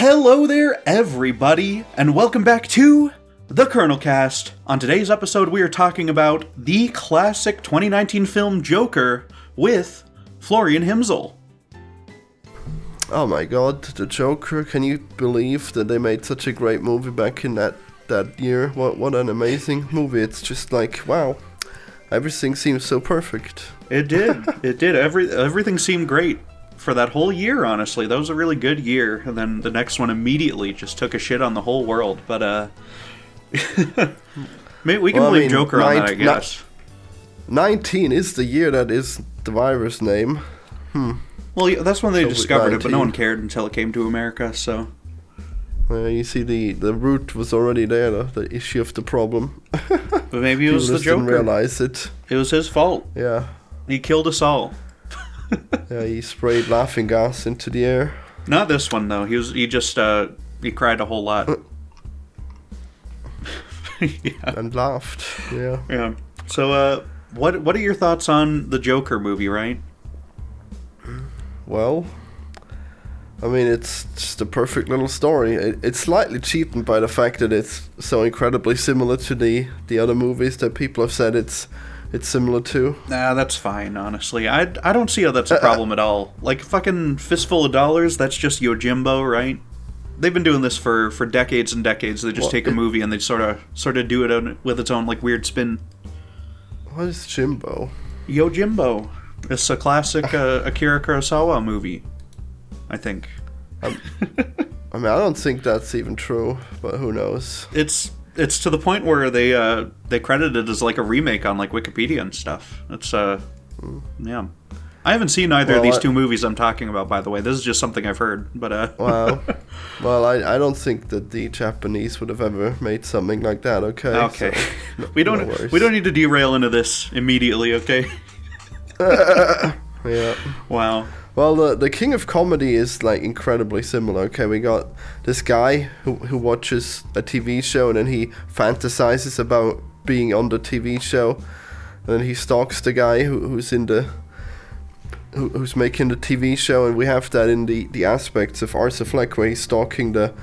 Hello there, everybody, and welcome back to the Colonelcast. On today's episode, we are talking about the classic 2019 film Joker with Florian HIMSL. Oh my god, the Joker, can you believe that they made such a great movie back in that year? What an amazing movie. It's just like, wow, everything seems so perfect. It did. Everything seemed great for that whole year, honestly. That was a really good year, and then the next one immediately just took a shit on the whole world, but we can blame Joker on that, I guess. 19 is the year that is the virus name. Well, yeah, that's when they COVID-19. discovered it, but no one cared until it came to America, so... You see, the root was already there, the issue of the problem. But maybe it was the Joker. Didn't realize it. It was his fault. Yeah. He killed us all. Yeah, he sprayed laughing gas into the air. Not this one, though. He cried a whole lot. Yeah. And laughed, yeah. Yeah. So, what are your thoughts on the Joker movie, right? Well, I mean, it's just a perfect little story. It's slightly cheapened by the fact that it's so incredibly similar to the other movies that people have said it's similar to. Nah, that's fine, honestly. I don't see how that's a problem at all. Like, fucking Fistful of Dollars, that's just Yojimbo, right? They've been doing this for decades and decades. They just take a movie and they sort of do it with its own, like, weird spin. What is Jimbo? Yojimbo. It's a classic Akira Kurosawa movie, I think. I mean, I don't think that's even true, but who knows? It's to the point where they credit it as like a remake on like Wikipedia and stuff. It's yeah. I haven't seen either of these two movies I'm talking about, by the way. This is just something I've heard, but Wow. Well, I don't think that the Japanese would have ever made something like that. Okay. Okay. So, we don't need to derail into this immediately, okay? Yeah. Wow. Well, the King of Comedy is like incredibly similar. Okay, we got this guy who watches a TV show and then he fantasizes about being on the TV show, and then he stalks the guy who's making the TV show, and we have that in the aspects of Arthur Fleck where he's stalking the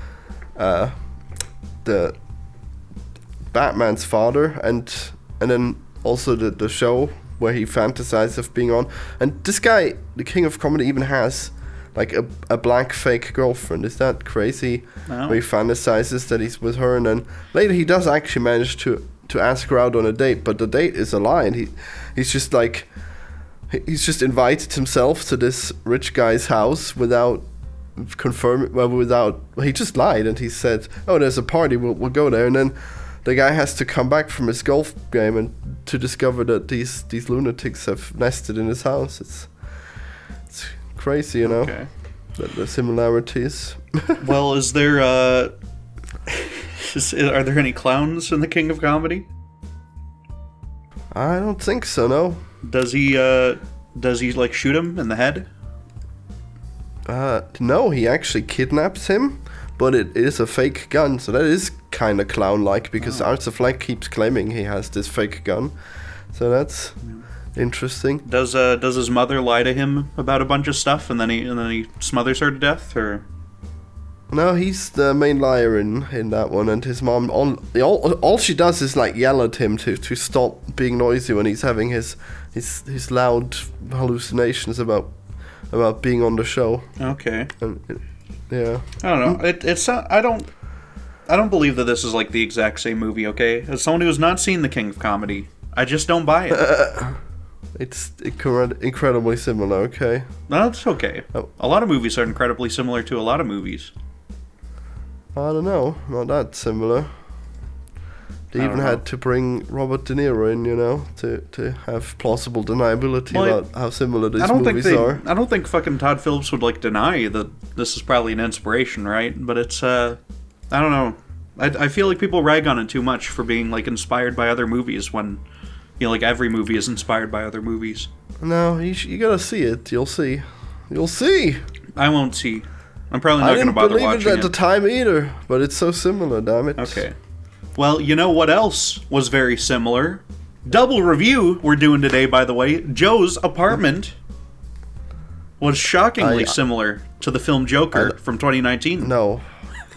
Batman's father, and then also the show where he fantasizes of being on. And this guy, the King of Comedy, even has like a black fake girlfriend. Is that crazy? No. Where he fantasizes that he's with her, and then later he does actually manage to ask her out on a date, but the date is a lie, and he's just invited himself to this rich guy's house without confirming. He just lied, and he said, "Oh, there's a party. We'll go there," and then the guy has to come back from his golf game and to discover that these lunatics have nested in his house. It's crazy, you know. Okay. The similarities. Well, is there are there any clowns in the King of Comedy? I don't think so. No. Does he like shoot him in the head? No, he actually kidnaps him, but it is a fake gun, so that is kind of clown-like, because Arthur Fleck keeps claiming he has this fake gun, so that's interesting. Does his mother lie to him about a bunch of stuff, and then he smothers her to death, or? No, he's the main liar in that one, and his mom all she does is like yell at him to stop being noisy when he's having his loud hallucinations about being on the show. Okay. And yeah. I don't know. It's not, I don't believe that this is like the exact same movie, okay? As someone who has not seen The King of Comedy, I just don't buy it. It's incredibly similar, okay? No, it's okay. A lot of movies are incredibly similar to a lot of movies. I don't know. Not that similar. They even had to bring Robert De Niro in, you know, to have plausible deniability about how similar these movies are. I don't think fucking Todd Phillips would like deny that this is probably an inspiration, right? But it's I don't know. I feel like people rag on it too much for being like inspired by other movies when, you know, like every movie is inspired by other movies. No, you gotta see it. You'll see. I won't see. I'm probably not gonna bother watching it. I didn't believe it at the time either, but it's so similar, damn it. Okay. Well, you know what else was very similar? Double review we're doing today, by the way. Joe's Apartment was shockingly similar to the film Joker from 2019. No,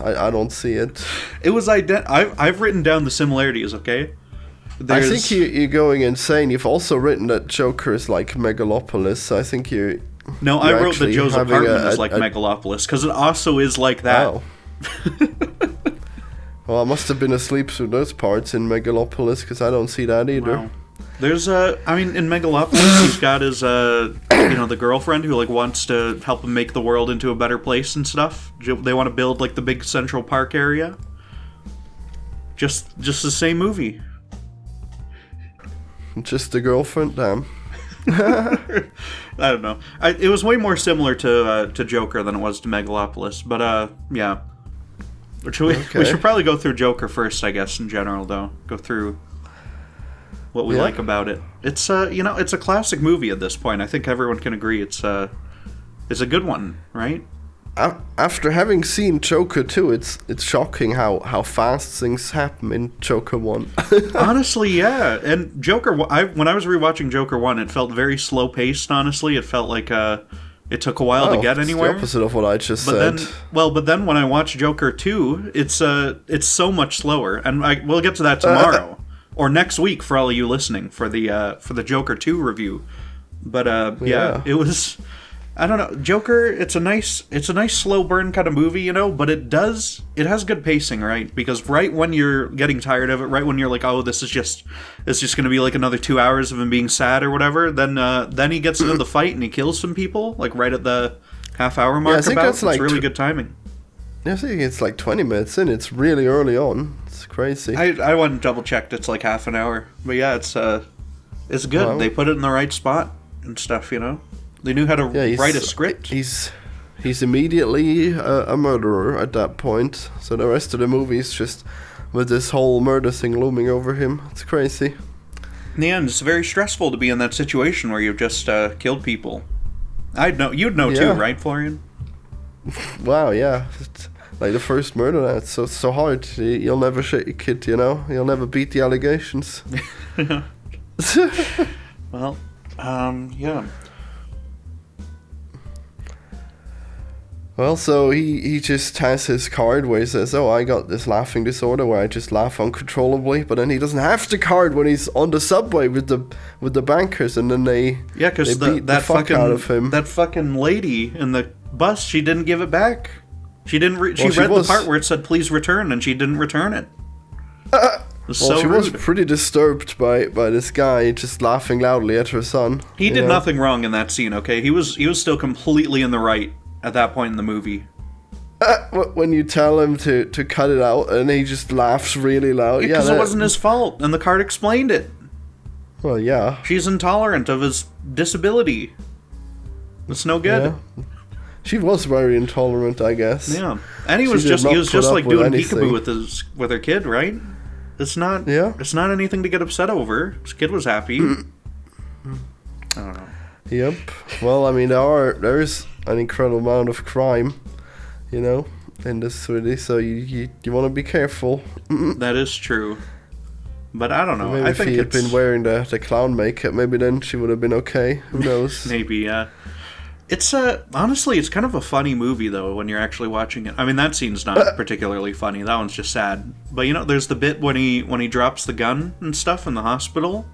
I don't see it. It was I've written down the similarities, okay? I think you're going insane. You've also written that Joker is like Megalopolis. I think you... No, I wrote that Joe's apartment is like Megalopolis, because it also is like that. Oh. Well, I must have been asleep through those parts in Megalopolis, because I don't see that either. Wow. There's in Megalopolis, he's got his, the girlfriend who, like, wants to help him make the world into a better place and stuff. They want to build, like, the big Central Park area. Just the same movie. Just the girlfriend? Damn. I don't know. It was way more similar to Joker than it was to Megalopolis, but, yeah. We should probably go through Joker first, I guess, in general, though. Go through what we like about it. It's it's a classic movie at this point. I think everyone can agree it's a good one, right? After having seen Joker 2, it's shocking how fast things happen in Joker 1. Honestly, yeah. And Joker, when I was rewatching Joker 1, it felt very slow paced. Honestly, it felt like it took a while to get anywhere. It's the opposite of what I just said. But then when I watch Joker 2, it's so much slower, and we'll get to that tomorrow or next week for all of you listening for the Joker 2 review. But yeah, it was. I don't know. Joker, it's a nice slow burn kind of movie, but it has good pacing, right? Because right when you're getting tired of it, right when you're like, oh, it's just going to be like another 2 hours of him being sad or whatever, then he gets into the fight and he kills some people, like right at the half-hour mark. Yeah, I think that's it's really good timing. Yeah, I think it's like 20 minutes in. It's really early on. It's crazy. I went and double-checked. It's like half an hour. But yeah, it's good. Wow. They put it in the right spot and stuff, They knew how to write a script. He's immediately a murderer at that point. So the rest of the movie is just with this whole murder thing looming over him. It's crazy. In the end, it's very stressful to be in that situation where you've just killed people. You'd know too, right, Florian? Wow, yeah. Like the first murder, that's so hard. You'll never shake a kid, You'll never beat the allegations. Well, yeah. Well, so he just has his card where he says, oh, I got this laughing disorder where I just laugh uncontrollably, but then he doesn't have the card when he's on the subway with the bankers, and then they beat the fuck out of him. That fucking lady in the bus, she didn't give it back. She didn't. She read the part where it said "please return," and she didn't return it. She was pretty disturbed by this guy just laughing loudly at her son. He did nothing wrong in that scene. Okay, he was still completely in the right at that point in the movie. When you tell him to cut it out, and he just laughs really loud. Yeah, because it wasn't his fault, and the card explained it. Well, yeah. She's intolerant of his disability. It's no good. Yeah. She was very intolerant, I guess. Yeah, and he was just like doing peekaboo with her kid, right? It's not anything to get upset over. His kid was happy. I don't know. Yep. Well, I mean, there is an incredible amount of crime, in this city, so you want to be careful. That is true. But I don't know. Maybe if he had been wearing the clown makeup, maybe then she would have been okay. Who knows? Maybe, yeah. It's honestly, it's kind of a funny movie though when you're actually watching it. I mean, that scene's not particularly funny. That one's just sad. But there's the bit when he drops the gun and stuff in the hospital.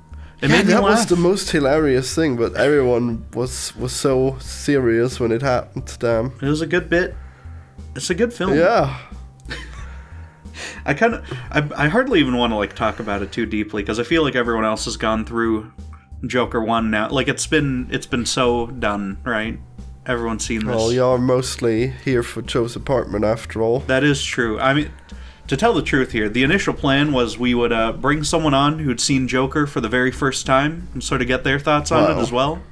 It made me laugh. Was the most hilarious thing, but everyone was so serious when it happened. Damn. It was a good bit. It's a good film. Yeah. I hardly even want to talk about it too deeply because I feel like everyone else has gone through Joker 1 now. It's been so done, right? Everyone's seen this. Well, you're mostly here for Joe's apartment after all. That is true. I mean, to tell the truth here, the initial plan was we would bring someone on who'd seen Joker for the very first time and sort of get their thoughts on it as well.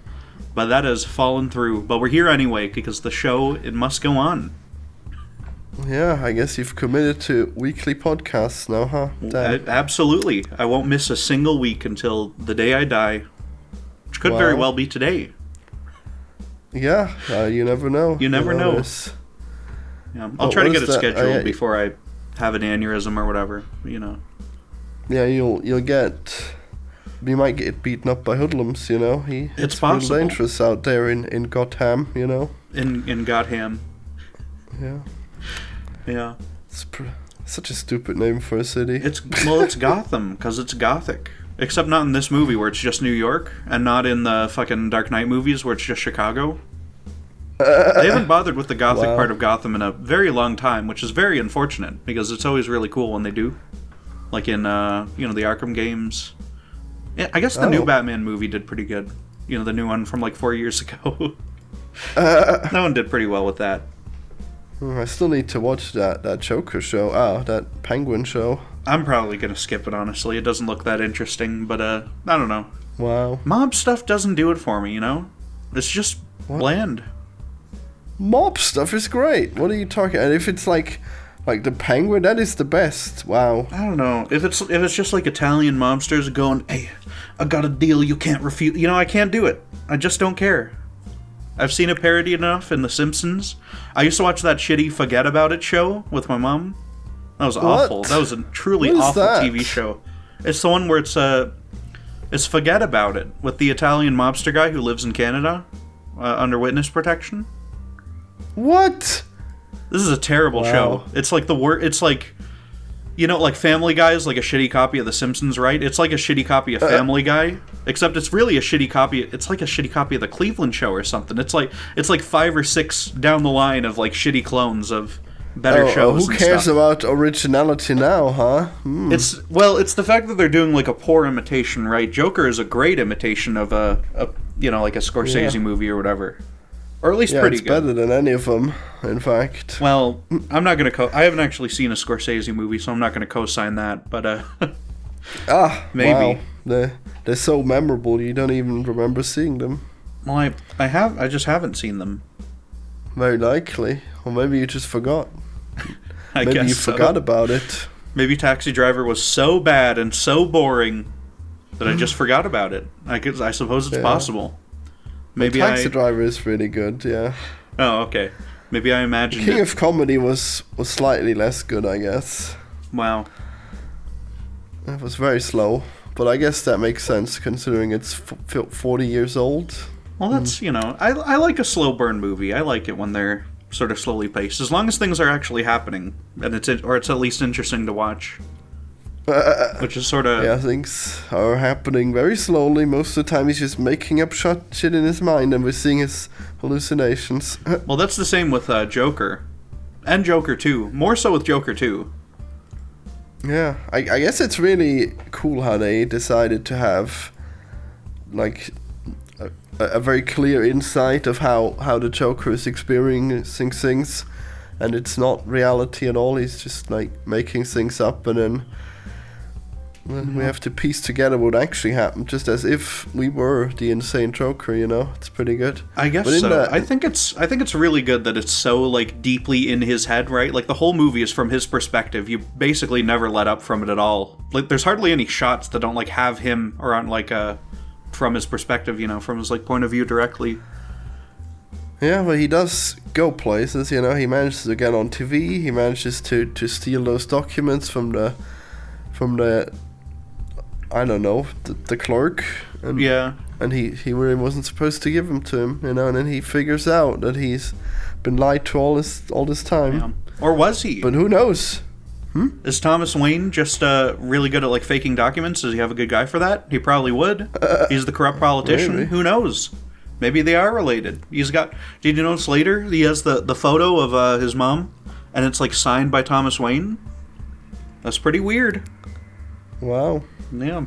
But that has fallen through. But we're here anyway because the show, it must go on. Yeah, I guess you've committed to weekly podcasts now, huh? Absolutely. I won't miss a single week until the day I die. Which could very well be today. Yeah, you never know. You never know. Yeah, I'll try to get it scheduled before I have an aneurysm or whatever, Yeah, you'll get... You might get beaten up by hoodlums, It's possible. Dangerous out there in Gotham, In Gotham. Yeah. Yeah. It's such a stupid name for a city. It's Gotham, because it's gothic. Except not in this movie where it's just New York, and not in the fucking Dark Knight movies where it's just Chicago. They haven't bothered with the gothic part of Gotham in a very long time, which is very unfortunate, because it's always really cool when they do. Like in, the Arkham games. Yeah, I guess the new Batman movie did pretty good. The new one from like 4 years ago. That one did pretty well with that. I still need to watch that Joker show. That Penguin show. I'm probably going to skip it, honestly. It doesn't look that interesting, but, I don't know. Wow. Mob stuff doesn't do it for me, It's just bland. Mob stuff is great. What are you talking? And if it's like the Penguin, that is the best. Wow. I don't know. If it's just like Italian mobsters going, hey, I got a deal you can't refuse. I can't do it. I just don't care. I've seen it parodied enough in The Simpsons. I used to watch that shitty Forget About It show with my mom. That was awful. That was a truly awful TV show. It's the one where it's Forget About It with the Italian mobster guy who lives in Canada under witness protection. What? This is a terrible show. It's like it's like, like Family Guy is like a shitty copy of The Simpsons, right? It's like a shitty copy of Family Guy, except it's really a shitty copy. It's like a shitty copy of The Cleveland Show or something. It's like 5 or 6 down the line of like shitty clones of better shows. Who cares about originality now, huh? It's the fact that they're doing like a poor imitation, right? Joker is a great imitation of a like a Scorsese movie or whatever. Or at least pretty good. It's better than any of them, in fact. Well, I'm not going to I haven't actually seen a Scorsese movie, so I'm not going to co-sign that, but maybe. Wow. They're so memorable, you don't even remember seeing them. Well, I just haven't seen them. Very likely. Or maybe you just forgot. Maybe you forgot about it. Maybe Taxi Driver was so bad and so boring that I just forgot about it. I suppose it's possible. Maybe Taxi Driver is really good, yeah. Oh, okay. Maybe I imagined King of Comedy was slightly less good, I guess. Wow. It was very slow, but I guess that makes sense considering it's 40 years old. Well, that's, I like a slow burn movie. I like it when they're sort of slowly paced, as long as things are actually happening, and it's at least interesting to watch. Which is sort of... Yeah, things are happening very slowly. Most of the time he's just making up shit in his mind and we're seeing his hallucinations. Well, that's the same with Joker. And Joker 2. More so with Joker 2. Yeah, I guess it's really cool how they decided to have, like, a very clear insight of how the Joker is experiencing things. And it's not reality at all. He's just, like, making things up and then... we have to piece together what actually happened, just as if we were the insane Joker. It's pretty good. I guess so. I think it's really good that it's so like deeply in his head, right? Like the whole movie is from his perspective. You basically never let up from it at all. Like there's hardly any shots that don't like have him or on like from his perspective, from his like point of view directly. Yeah, well, he does go places. He manages to get on TV. He manages to steal those documents from the I don't know, the clerk. And, yeah. And he really wasn't supposed to give them to him, and then he figures out that he's been lied to all this time. Yeah. Or was he? But who knows? Is Thomas Wayne just really good at like faking documents? Does he have a good guy for that? He probably would. He's the corrupt politician. Maybe. Who knows? Maybe they are related. He's got... Did you notice later he has the photo of his mom, and it's like signed by Thomas Wayne? That's pretty weird. Wow. Yeah.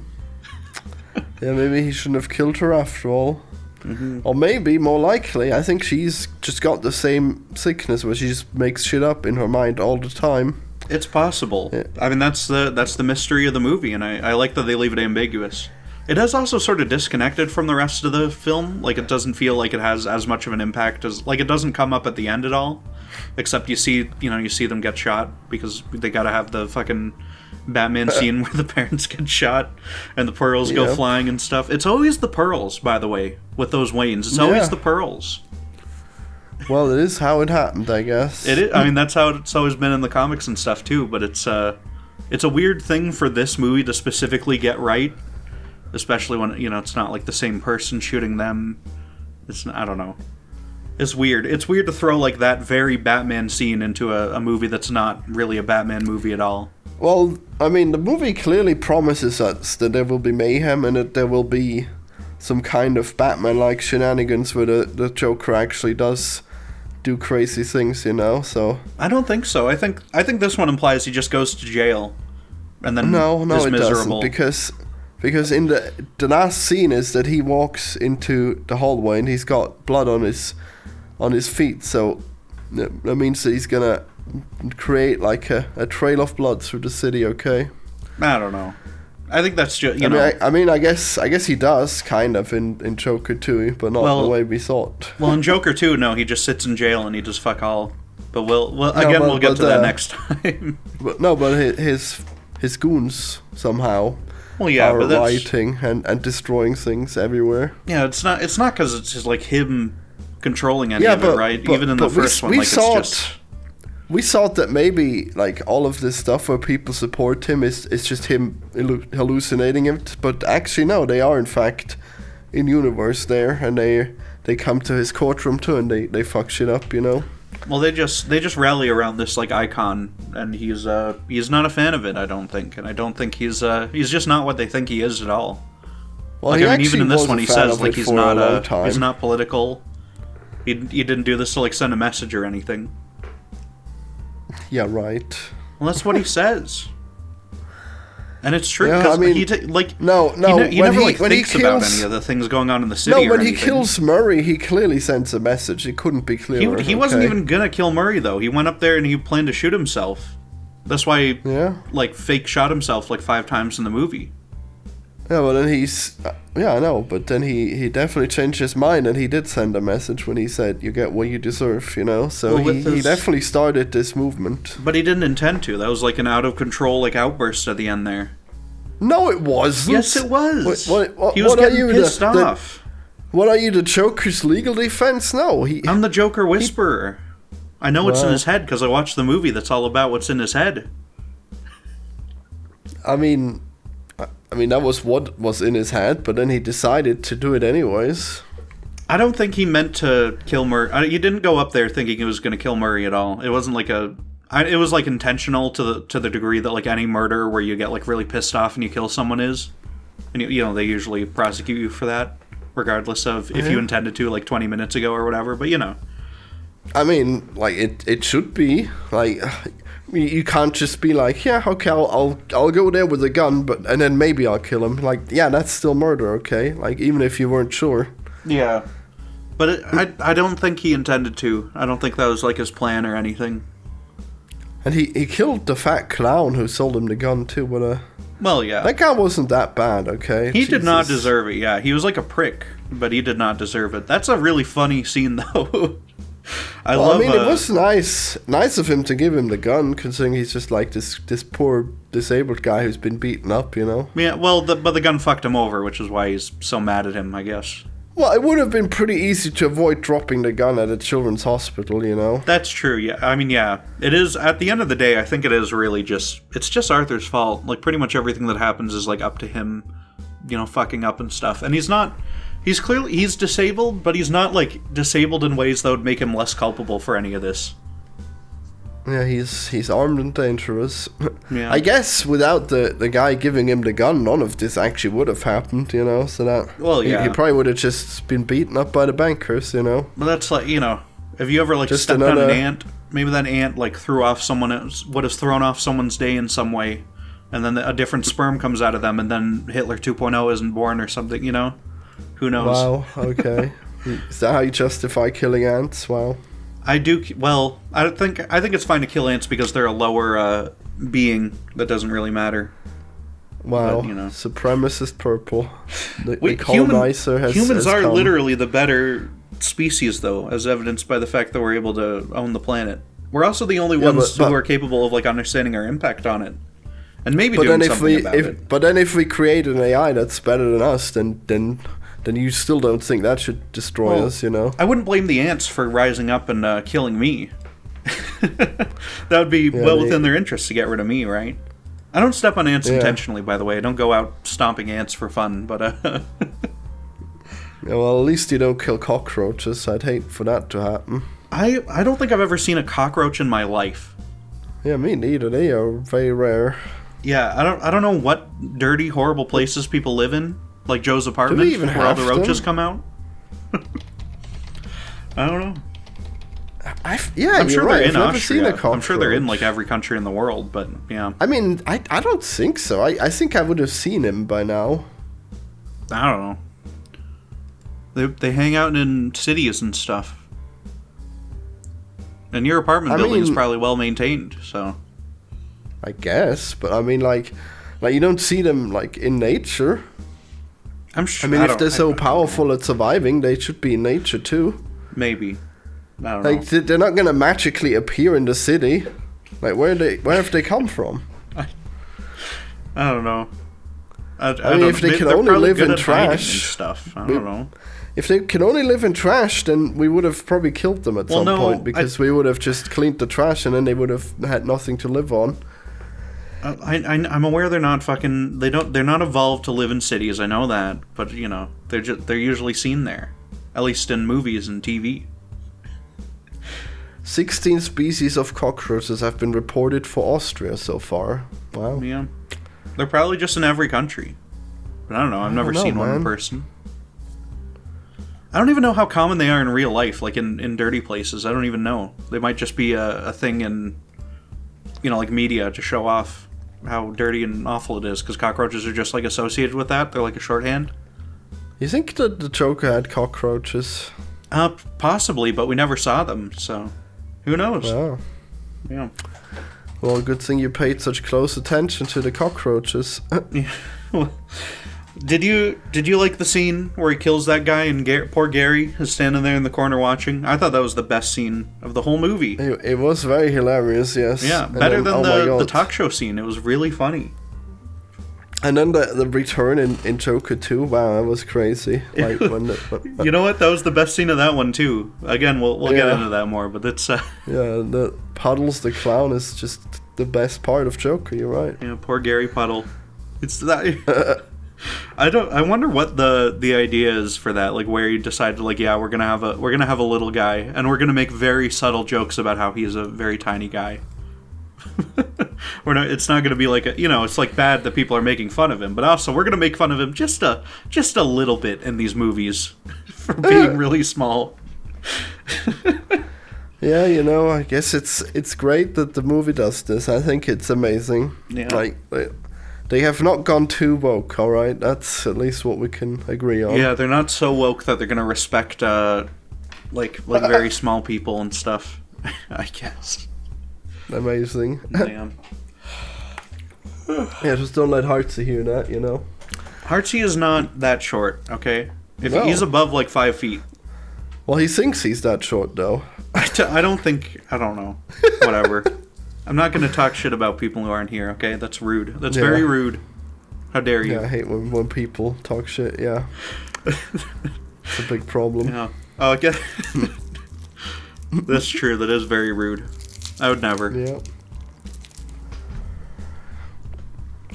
Yeah, maybe he shouldn't have killed her after all. Mm-hmm. Or maybe, more likely, I think she's just got the same sickness where she just makes shit up in her mind all the time. It's possible. Yeah. I mean, that's the mystery of the movie, and I like that they leave it ambiguous. It is also sort of disconnected from the rest of the film. Like, it doesn't feel like it has as much of an impact as... Like, it doesn't come up at the end at all. Except you see them get shot because they gotta have the fucking Batman scene where the parents get shot and the pearls go flying and stuff. It's always the pearls, by the way, with those Waynes. It's always the pearls. Well, it is how it happened, I guess. It is. I mean, that's how it's always been in the comics and stuff, too. But it's a weird thing for this movie to specifically get right. Especially when, it's not like the same person shooting them. I don't know. It's weird. It's weird to throw like that very Batman scene into a movie that's not really a Batman movie at all. Well, I mean, the movie clearly promises us that there will be mayhem and that there will be some kind of Batman-like shenanigans where the Joker actually does do crazy things, you know, so... I don't think so. I think this one implies he just goes to jail and then No, is it miserable. doesn't, because in the last scene is that he walks into the hallway and he's got blood on his feet, so that means that he's gonna create like a trail of blood through the city, okay? I don't know. I think that's just, I guess he does, kind of, in Joker 2, but not the way we thought. Well, in Joker 2, no, he just sits in jail and he does fuck all. But we'll get to that next time. But his goons somehow are rioting and destroying things everywhere. Yeah, it's not because it's just like him controlling any of it, right? Even in the first one, we thought that maybe like all of this stuff where people support him is just him hallucinating it, but actually no, they are in fact in universe there, and they come to his courtroom too, and they fuck shit up, you know. Well, they just rally around this like icon, and he's not a fan of it, I don't think, and I don't think he's just not what they think he is at all. Well, like, I mean, even in this one, he says like he's not political. He didn't do this to like send a message or anything. Yeah, right. Well, that's what he says, and it's true. Yeah, I mean, he never thinks about any of the things going on in the city. No, when he kills Murray, he clearly sends a message. It couldn't be clearer. He wasn't even gonna kill Murray though. He went up there and he planned to shoot himself. That's why he fake shot himself like 5 times in the movie. Yeah, well then I know, but then he definitely changed his mind, and he did send a message when he said, you get what you deserve, you know, so he definitely started this movement. But he didn't intend to. That was like an out of control like outburst at the end there. No, it wasn't. Yes, it was. What, he was getting pissed off. What are you, the Joker's legal defense? No, I'm the Joker Whisperer. I know what's in his head because I watched the movie that's all about what's in his head. I mean, that was what was in his head, but then he decided to do it anyways. I don't think he meant to kill Murray. He didn't go up there thinking he was going to kill Murray at all. It wasn't like it was like intentional to the degree that like any murder where you get like really pissed off and you kill someone is, and you know they usually prosecute you for that, regardless of if you intended to like 20 minutes ago or whatever. But you know, I mean, like it should be like. You can't just be like, yeah, okay, I'll go there with a gun, and then maybe I'll kill him. Like, yeah, that's still murder, okay? Like, even if you weren't sure. Yeah. But I don't think he intended to. I don't think that was, like, his plan or anything. And he killed the fat clown who sold him the gun, too, but, well, yeah. That guy wasn't that bad, okay? He did not deserve it, yeah. He was like a prick, but he did not deserve it. That's a really funny scene, though. I mean, it was nice of him to give him the gun, considering he's just like this poor disabled guy who's been beaten up, you know. Yeah, well, but the gun fucked him over, which is why he's so mad at him, I guess. Well, it would have been pretty easy to avoid dropping the gun at a children's hospital, you know. That's true. Yeah, I mean, yeah, it is. At the end of the day, I think it is really it's just Arthur's fault. Like, pretty much everything that happens is like up to him, you know, fucking up and stuff, and he's not. He's disabled, but he's not, like, disabled in ways that would make him less culpable for any of this. Yeah, he's armed and dangerous. Yeah. I guess without the guy giving him the gun, none of this actually would have happened, you know, so that... Well, yeah. He probably would have just been beaten up by the bankers, you know. But that's like, you know, have you ever, like, just stepped on an ant? Maybe that ant, like, would have thrown off someone's day in some way, and then a different sperm comes out of them, and then Hitler 2.0 isn't born or something, you know? Who knows? Wow, okay. Is that how you justify killing ants? Wow. I do. Well, I think it's fine to kill ants because they're a lower being that doesn't really matter. Wow, but, you know. Supremacist purple. The colonizer humans are come. literally the better species, though, as evidenced by the fact that we're able to own the planet. We're also the only ones who are capable of like understanding our impact on it, and maybe doing something about it. But then, if we create an AI that's better than us, then you still don't think that should destroy us, you know? I wouldn't blame the ants for rising up and killing me. That would be within their interest to get rid of me, right? I don't step on ants intentionally, by the way. I don't go out stomping ants for fun, but... Yeah, well, at least you don't kill cockroaches. I'd hate for that to happen. I don't think I've ever seen a cockroach in my life. Yeah, me neither. They are very rare. Yeah, I don't know what dirty, horrible places people live in, like Joe's apartment, even where all the have roaches them? come out. I don't know. Yeah, I'm sure right. they're in I've never seen a Austria. cockroach. I'm sure they're in like every country in the world, but yeah. I mean, I don't think so. I think I would have seen him by now. I don't know. They hang out in cities and stuff. And your apartment building is probably well maintained, so. I guess, but I mean, like you don't see them like in nature. I'm sure. I mean, if they're so powerful at surviving, they should be in nature too. Maybe. I don't Like know. they're not gonna magically appear in the city. Like where have they come from? I don't know. I mean, if they can only live in trash, and stuff. I don't know. If they can only live in trash, then we would have probably killed them at some point because we would have just cleaned the trash and then they would have had nothing to live on. I'm aware they're not fucking. They're not evolved to live in cities. I know that, but you know, they're usually seen there, at least in movies and TV. 16 species of cockroaches have been reported for Austria so far. Wow. Yeah, they're probably just in every country. But I don't know. I've never seen one in person. I don't even know how common they are in real life, like in dirty places. I don't even know. They might just be a thing in, like media to show off how dirty and awful it is, because cockroaches are just like associated with that. They're like a shorthand. You think that the Joker had cockroaches? Possibly, but we never saw them, so who knows? Wow. Yeah. Well, good thing you paid such close attention to the cockroaches. Yeah. Did you like the scene where he kills that guy and poor Gary is standing there in the corner watching? I thought that was the best scene of the whole movie. It was very hilarious, yes. Yeah, better than the talk show scene. It was really funny. And then the return in Joker 2, wow, that was crazy. Like when you know what? That was the best scene of that one too. Again, we'll get into that more, but it's yeah, the Puddles the clown is just the best part of Joker. You're right. Yeah, poor Gary Puddle. It's that. I wonder what the idea is for that. Like where you decided, like, yeah, we're gonna have a little guy, and we're gonna make very subtle jokes about how he's a very tiny guy. It's not gonna be like it's like bad that people are making fun of him, but also we're gonna make fun of him just a little bit in these movies for being really small. Yeah, I guess it's great that the movie does this. I think it's amazing. Yeah. Like they have not gone too woke, all right? That's at least what we can agree on. Yeah, they're not so woke that they're gonna respect like very small people and stuff. I guess. Amazing. Damn. Yeah, just don't let Heartsy hear that, Heartsy is not that short, okay? If No. he's above like 5 feet. Well, he thinks he's that short, though. I don't know. Whatever. I'm not going to talk shit about people who aren't here, okay? That's rude. That's very rude. How dare you? Yeah, I hate when people talk shit, yeah. It's a big problem. Yeah. Oh, I get That's true. That is very rude. I would never. Yeah.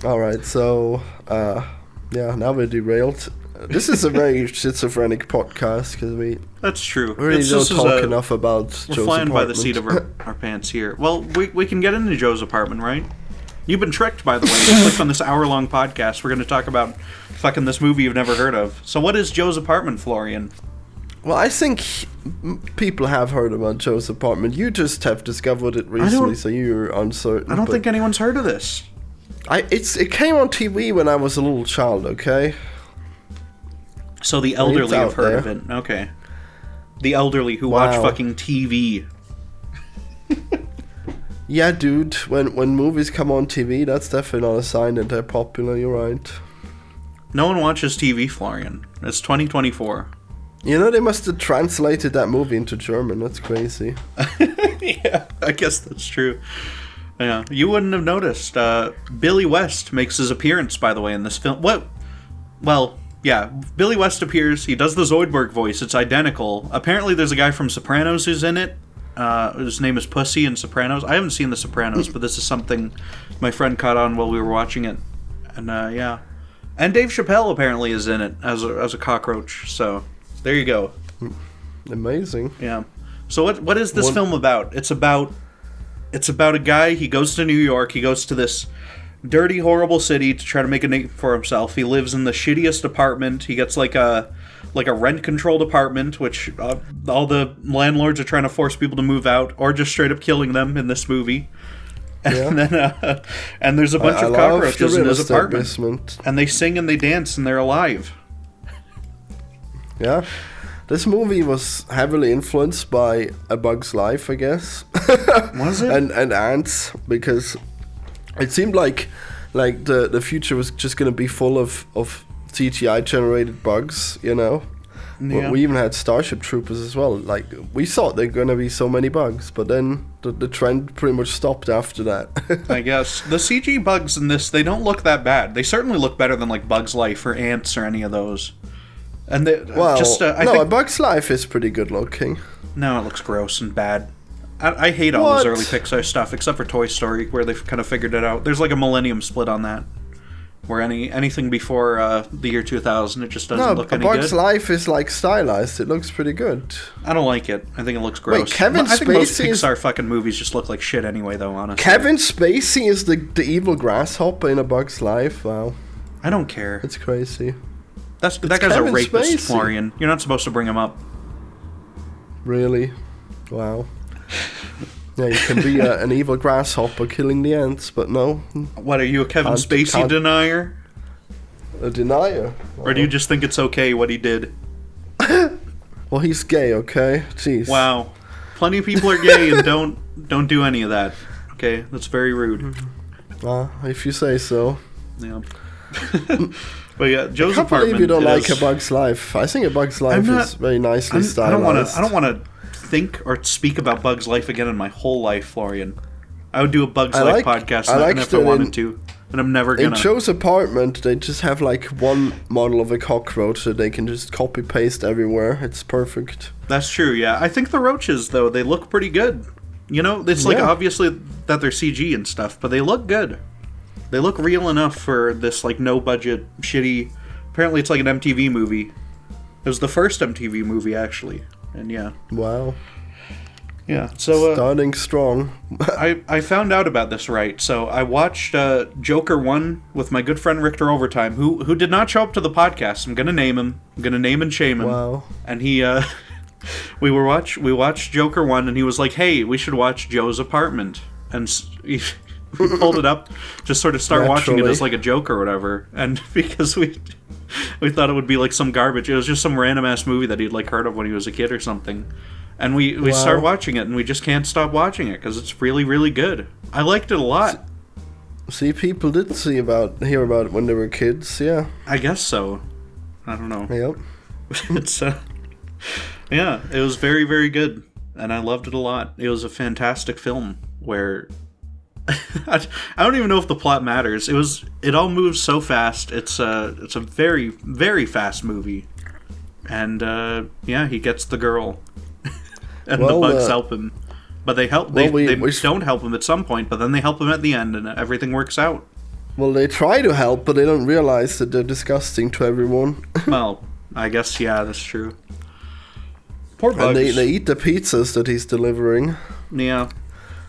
Alright, so, now we're derailed. This is a very schizophrenic podcast, because That's true. we really don't talk enough about Joe's We're flying apartment. by the seat of our pants here. Well, we can get into Joe's apartment, right? You've been tricked, by the way. You clicked on this hour-long podcast. We're going to talk about fucking this movie you've never heard of. So what is Joe's apartment, Florian? Well, I think people have heard about Joe's apartment. You just have discovered it recently, so you're uncertain. I don't think anyone's heard of this. It came on TV when I was a little child, okay? So the elderly have heard there. of it. Okay. The elderly who watch fucking TV. Yeah, dude. When movies come on TV, that's definitely not a sign that they're popular. You're right. No one watches TV, Florian. It's 2024. They must have translated that movie into German. That's crazy. Yeah, I guess that's true. Yeah, you wouldn't have noticed. Billy West makes his appearance, by the way, in this film. What? Well, yeah, Billy West appears. He does the Zoidberg voice. It's identical. Apparently, there's a guy from Sopranos who's in it. His name is Pussy in Sopranos. I haven't seen The Sopranos, but this is something my friend caught on while we were watching it. And, yeah. And Dave Chappelle apparently is in it as a cockroach, so There you go. Amazing. Yeah. So what is this film about? It's about a guy. He goes to New York. He goes to this dirty, horrible city to try to make a name for himself. He lives in the shittiest apartment. He gets like a rent-controlled apartment, which all the landlords are trying to force people to move out, or just straight up killing them in this movie. And then and there's a bunch of cockroaches in his apartment. Basement. And they sing and they dance and they're alive. Yeah. This movie was heavily influenced by A Bug's Life, I guess. Was it? and Ants, because it seemed like the future was just going to be full of CGI generated bugs, you know. Yeah. We even had Starship Troopers as well. Like, we thought there were going to be so many bugs, but then the trend pretty much stopped after that. I guess the CG bugs in this, they don't look that bad. They certainly look better than like Bug's Life or Ants or any of those. And they, I think, A Bug's Life is pretty good looking. No, it looks gross and bad. I hate all those early Pixar stuff, except for Toy Story, where they've kind of figured it out. There's like a millennium split on that, where anything before the year 2000, it just doesn't look any good. No, A Bug's Life is like stylized. It looks pretty good. I don't like it. I think it looks gross. Wait, Kevin Spacey, I think most Pixar fucking movies just look like shit anyway, though, honestly. Kevin Spacey is the evil grasshopper in A Bug's Life. Wow. I don't care. It's crazy. That guy's Kevin a rapist, Spacey. Florian. You're not supposed to bring him up. Really? Wow. Yeah, you can be an evil grasshopper killing the ants, but no. What, are you a Kevin Spacey denier? A denier? Wow. Or do you just think it's okay what he did? Well, he's gay, okay? Jeez. Wow. Plenty of people are gay and don't do any of that. Okay, that's very rude. If you say so. Yeah. But yeah, Joe's apartment. I can't believe you don't like A Bug's Life. I think A Bug's Life is very nicely stylized. I don't want to think or speak about Bug's Life again in my whole life, Florian. I would do a Bug's Life podcast if I wanted to, and I'm never gonna. In Joe's apartment, they just have like one model of a cockroach that they can just copy paste everywhere. It's perfect. That's true. Yeah, I think the roaches though, they look pretty good. You know, it's like obviously that they're CG and stuff, but they look good. They look real enough for this like no budget shitty. Apparently, it's like an MTV movie. It was the first MTV movie actually. And yeah. Wow. Yeah. So starting strong. I found out about this right. So I watched Joker 1 with my good friend Richter Overtime, who did not show up to the podcast. I'm gonna name him. I'm gonna name and shame him. Wow. And he we watched Joker 1 and he was like, "Hey, we should watch Joe's apartment." And we pulled it up, just sort of start watching it as like a joke or whatever. And because we thought it would be like some garbage. It was just some random ass movie that he'd like heard of when he was a kid or something. And we start watching it and we just can't stop watching it because it's really, really good. I liked it a lot. See, people did hear about it when they were kids, yeah. I guess so. I don't know. Yep. It's yeah, it was very, very good. And I loved it a lot. It was a fantastic film where I don't even know if the plot matters. It all moves so fast. It's a very, very fast movie. And yeah, he gets the girl. And the bugs help him. But they help they don't help him at some point, but then they help him at the end and everything works out. Well, they try to help, but they don't realize that they're disgusting to everyone. Well, I guess yeah, that's true. Poor bugs. And they eat the pizzas that he's delivering. Yeah.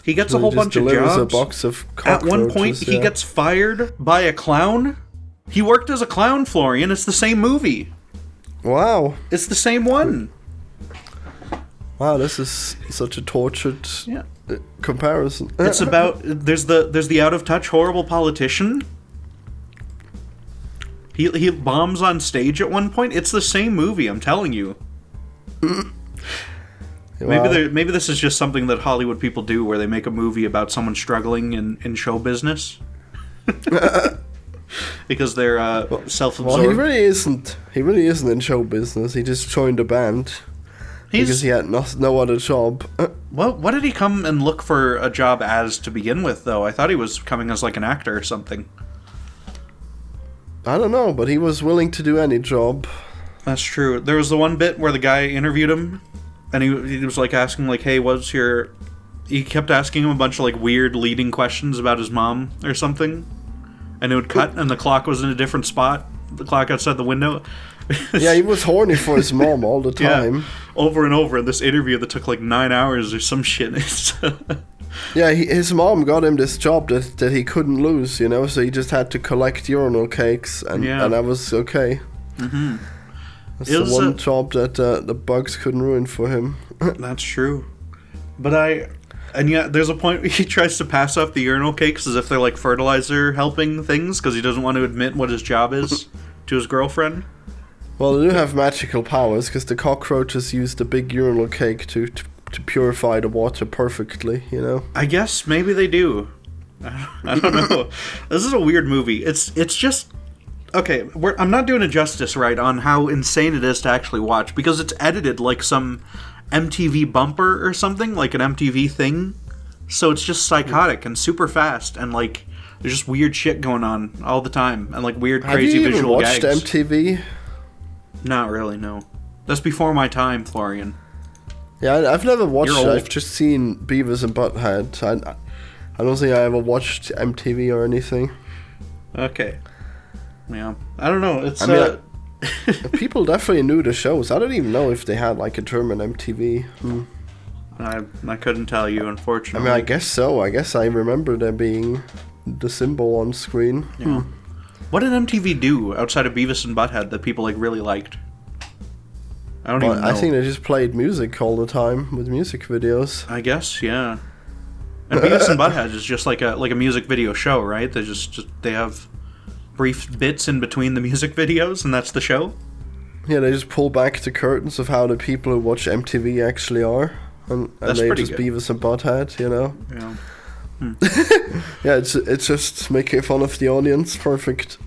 He gets a whole bunch of jobs. A box of at one point, he gets fired by a clown. He worked as a clown, Florian. It's the same movie. Wow. It's the same one. Wow, this is such a tortured comparison. It's about there's the out of touch horrible politician. He bombs on stage at one point. It's the same movie. I'm telling you. Wow. Maybe this is just something that Hollywood people do, where they make a movie about someone struggling in show business, because they're self-absorbed. Well, he really isn't. He really isn't in show business. He just joined a band because he had no other job. Well, what did he come and look for a job as to begin with, though? I thought he was coming as like an actor or something. I don't know, but he was willing to do any job. That's true. There was the one bit where the guy interviewed him. And he was like asking like, hey, what's your... He kept asking him a bunch of like weird leading questions about his mom or something. And it would cut and the clock was in a different spot. The clock outside the window. Yeah, he was horny for his mom all the Yeah, time. over and over in this interview that took like 9 hours or some shit. Yeah, his mom got him this job that he couldn't lose, you know, so he just had to collect urinal cakes, and that was okay. Mm-hmm. That's the one job that the bugs couldn't ruin for him. That's true. But there's a point where he tries to pass off the urinal cakes as if they're like fertilizer helping things, because he doesn't want to admit what his job is to his girlfriend. Well, they do have magical powers, because the cockroaches use the big urinal cake to purify the water perfectly, you know? I guess maybe they do. I don't know. This is a weird movie. It's just... Okay, I'm not doing it justice right on how insane it is to actually watch, because it's edited like some MTV bumper or something, like an MTV thing. So it's just psychotic and super fast, and like there's just weird shit going on all the time, and like weird, crazy visual gags. Have you even watched MTV? Not really, no. That's before my time, Florian. Yeah, I've never watched it. I've just seen Beavis and Butthead. I don't think I ever watched MTV or anything. Okay. Yeah. I don't know. It's people definitely knew the shows. I don't even know if they had like a German MTV. I couldn't tell you, unfortunately. I mean, I guess so. I guess I remember there being the symbol on screen. Yeah. What did MTV do outside of Beavis and Butthead that people like really liked? I don't even know. I think they just played music all the time with music videos. I guess, yeah. And Beavis and Butthead is just like a music video show, right? They have brief bits in between the music videos, and that's the show. Yeah, they just pull back the curtains of how the people who watch MTV actually are, and they just good. Beavis and Butthead, you know. Yeah. Yeah, it's just making fun of the audience. Perfect.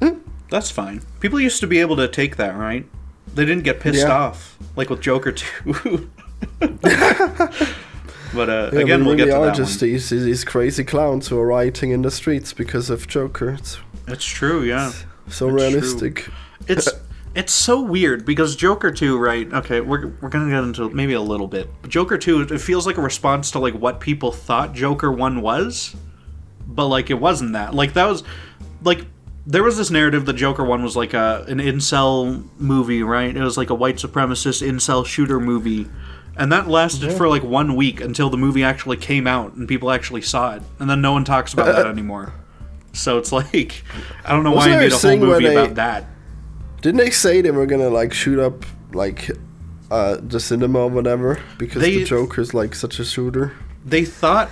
That's fine. People used to be able to take that, right? They didn't get pissed off, like with Joker 2. But again, we'll get to that one. Just these crazy clowns who are rioting in the streets because of Joker. It's true, yeah. So it's realistic. True. It's so weird because Joker 2, right? Okay, we're gonna get into maybe a little bit. But Joker 2, it feels like a response to like what people thought Joker 1 was, but like it wasn't that. Like that was like there was this narrative that Joker 1 was like an incel movie, right? It was like a white supremacist incel shooter movie. And that lasted for like 1 week until the movie actually came out and people actually saw it. And then no one talks about that anymore. So it's like, I don't know why you made a whole movie about that. Didn't they say they were gonna like shoot up like the cinema or whatever because the Joker's like such a shooter? They thought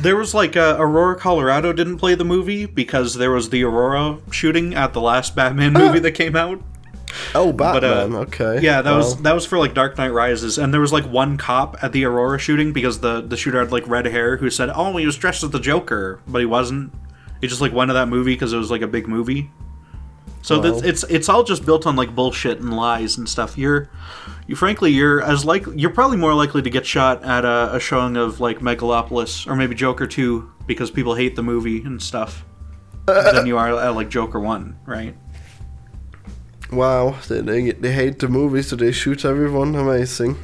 there was like Aurora, Colorado didn't play the movie because there was the Aurora shooting at the last Batman movie that came out. Oh, Batman. Okay. Yeah, that was for like Dark Knight Rises, and there was like one cop at the Aurora shooting because the shooter had like red hair who said, "Oh, he was dressed as the Joker," but he wasn't. He just like went to that movie because it was like a big movie. So it's all just built on like bullshit and lies and stuff. You're probably more likely to get shot at a showing of like Megalopolis or maybe Joker 2 because people hate the movie and stuff than you are at like Joker 1, right? Wow, they hate the movie, so they shoot everyone. Amazing.